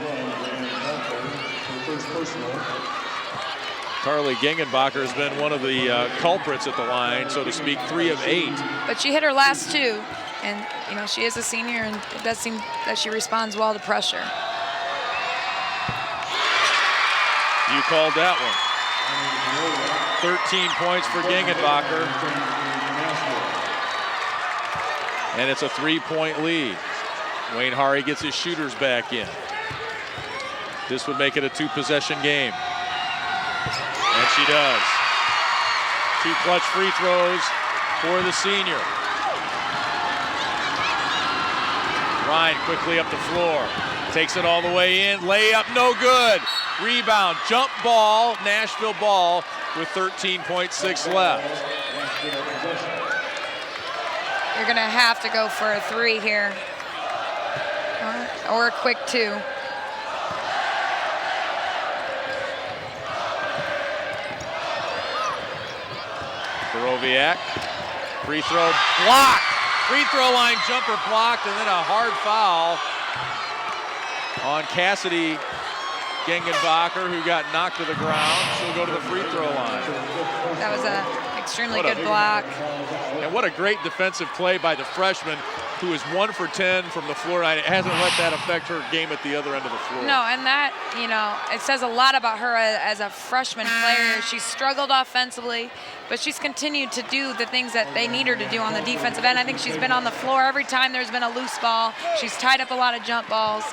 Carly Gengenbacher has been one of the culprits at the line, so to speak, 3 of 8. But she hit her last 2, and you know she is a senior, and it does seem that she responds well to pressure. You called that one. 13 points for Gengenbacher. And it's a 3-point lead. Wayne Hari gets his shooters back in. This would make it a 2-possession game. And she does. 2 clutch free throws for the senior. Ryan quickly up the floor. Takes it all the way in. Layup, no good. Rebound, jump ball, Nashville ball with 13.6 left. You're going to have to go for a 3 here. Or a quick 2. Borowiak, free throw blocked. Free throw line jumper blocked, and then a hard foul on Cassidy Gengenbacher, who got knocked to the ground. She'll go to the free throw line. That was an extremely good block. And what a great defensive play by the freshman, who is 1 for 10 from the floor, and it hasn't let that affect her game at the other end of the floor. No, and that, you know, it says a lot about her as a freshman player. She struggled offensively, but she's continued to do the things that they need her to do on the defensive end. I think she's been on the floor every time there's been a loose ball. She's tied up a lot of jump balls.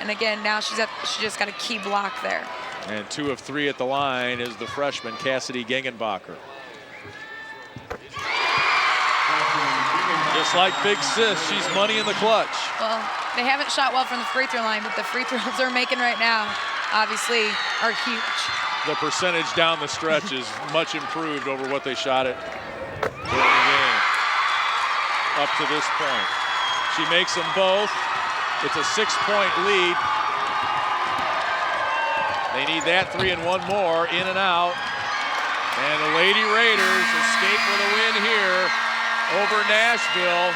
And again, now she just got a key block there. And 2 of 3 at the line is the freshman, Cassidy Gengenbacher. Just like Big Sis, she's money in the clutch. Well, they haven't shot well from the free throw line, but the free throws they're making right now, obviously, are huge. The percentage down the stretch is much improved over what they shot it during the game up to this point. She makes them both. It's a 6-point lead. They need that 3 and 1 more, in and out. And the Lady Raiders escape with a win here over Nashville.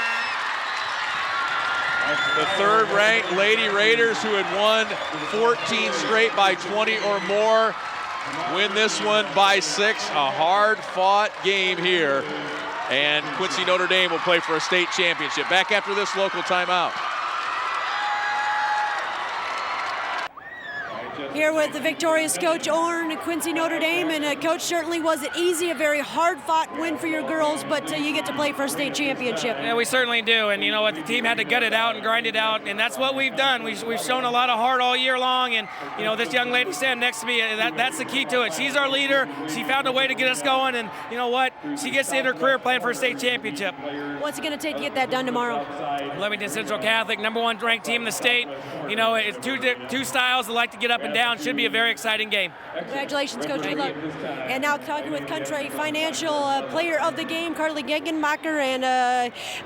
The 3rd-ranked Lady Raiders, who had won 14 straight by 20 or more, win this one by 6. A hard-fought game here. And Quincy Notre Dame will play for a state championship. Back after this local timeout. Here with the victorious Coach Orn and Quincy Notre Dame, and Coach, certainly wasn't easy, a very hard-fought win for your girls, but you get to play for a state championship. Yeah, we certainly do, and you know what, the team had to gut it out and grind it out, and that's what we've done. We've shown a lot of heart all year long, and you know, this young lady standing next to me, that's the key to it. She's our leader. She found a way to get us going, and you know what, she gets to end her career playing for a state championship. What's it going to take to get that done tomorrow? Bloomington Central Catholic, #1 ranked team in the state. You know, it's two styles that like to get up and down. Should be a very exciting game. Congratulations, Coach. Good luck. And now talking with Country Financial Player of the Game, Carly Gegenmacher, and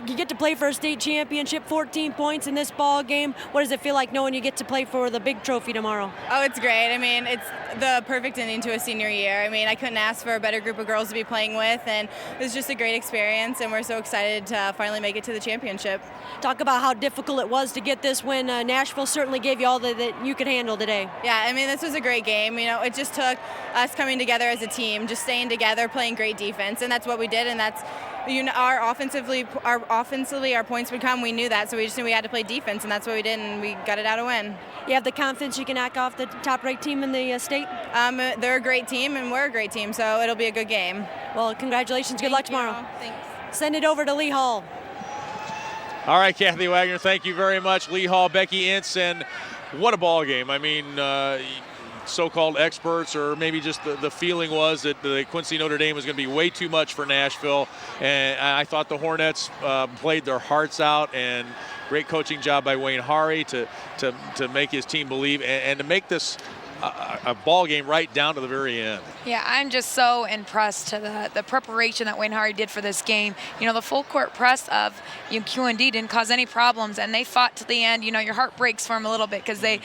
you get to play for a state championship, 14 points in this ball game. What does it feel like knowing you get to play for the big trophy tomorrow? Oh, it's great. I mean, it's the perfect ending to a senior year. I mean, I couldn't ask for a better group of girls to be playing with, and it was just a great experience, and we're so excited to finally make it to the championship. Talk about how difficult it was to get this win. Nashville certainly gave you all that you could handle today. Yeah, I mean, this was a great game. You know, it just took us coming together as a team, just staying together, playing great defense, and that's what we did, and that's, you know, our offensively our points would come. We knew that, so we just knew we had to play defense, and that's what we did, and we got it out a win. You have the confidence you can knock off the top-ranked team in the state? They're a great team, and we're a great team, so it'll be a good game. Well, congratulations. Good luck tomorrow. Thanks. Send it over to Lee Hall. All right, Kathy Wagner, thank you very much. Lee Hall, Becky Ince, and what a ball game. I mean, so-called experts, or maybe just the feeling was that the Quincy Notre Dame was going to be way too much for Nashville, and I thought the Hornets played their hearts out, and great coaching job by Wayne Hari to make his team believe and to make this a ball game right down to the very end. Yeah, I'm just so impressed to the preparation that Wayne Hari did for this game. You know, the full court press of QND didn't cause any problems, and they fought to the end. You know, your heart breaks for them a little bit because they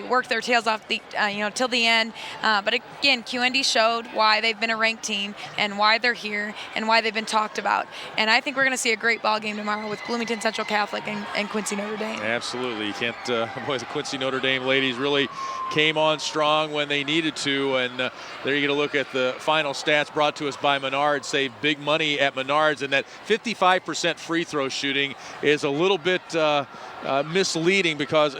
worked their tails off till the end. But again, QND showed why they've been a ranked team and why they're here and why they've been talked about. And I think we're going to see a great ball game tomorrow with Bloomington Central Catholic and Quincy Notre Dame. Absolutely. You can't, boy, the Quincy Notre Dame ladies really came on strong when they needed to, and there you get a look at the final stats brought to us by Menards. Save big money at Menards, and that 55% free throw shooting is a little bit misleading because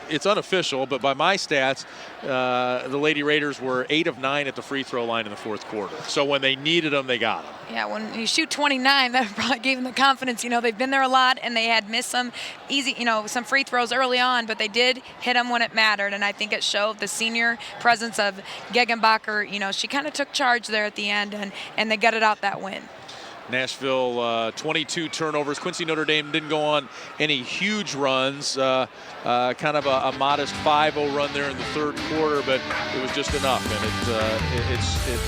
it's unofficial, but by my stats, the Lady Raiders were 8 of 9 at the free throw line in the fourth quarter. So when they needed them, they got them. Yeah, when you shoot 29, that probably gave them the confidence. You know, they've been there a lot, and they had missed some easy, some free throws early on, but they did hit them when it mattered, and I think it showed the senior presence of Gegenbacher. You know, she kind of took charge there at the end, and they gutted out that win. Nashville, 22 turnovers. Quincy Notre Dame didn't go on any huge runs, kind of a modest 5-0 run there in the third quarter, but it was just enough, and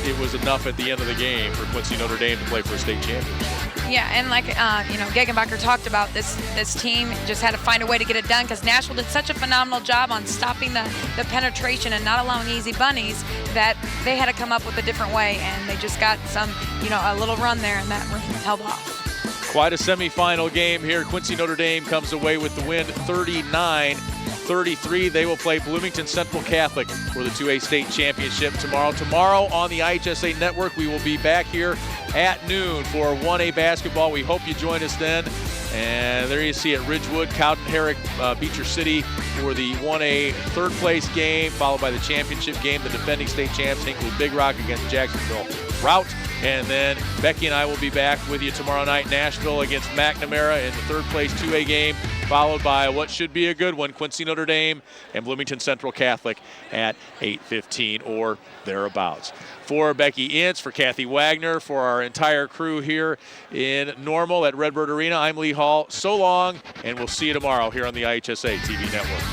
it was enough at the end of the game for Quincy Notre Dame to play for a state championship. Yeah, and like Gegenbacher talked about, this team just had to find a way to get it done because Nashville did such a phenomenal job on stopping the penetration and not allowing easy bunnies that they had to come up with a different way, and they just got a little run there, and that held off. Quite a semifinal game here. Quincy Notre Dame comes away with the win 39-33. They will play Bloomington Central Catholic for the 2A state championship tomorrow. Tomorrow on the IHSA network, we will be back here at noon for 1A basketball. We hope you join us then. And there you see it, Ridgewood, Cowden, Herrick, Beecher City for the 1A third place game, followed by the championship game, the defending state champs, Hinkley Big Rock against Jacksonville Route. And then Becky and I will be back with you tomorrow night, Nashville against McNamara in the third place 2A game, followed by what should be a good one, Quincy Notre Dame and Bloomington Central Catholic at 8:15 or thereabouts. For Becky Ince, for Kathy Wagner, for our entire crew here in Normal at Redbird Arena, I'm Lee Hall. So long, and we'll see you tomorrow here on the IHSA TV network.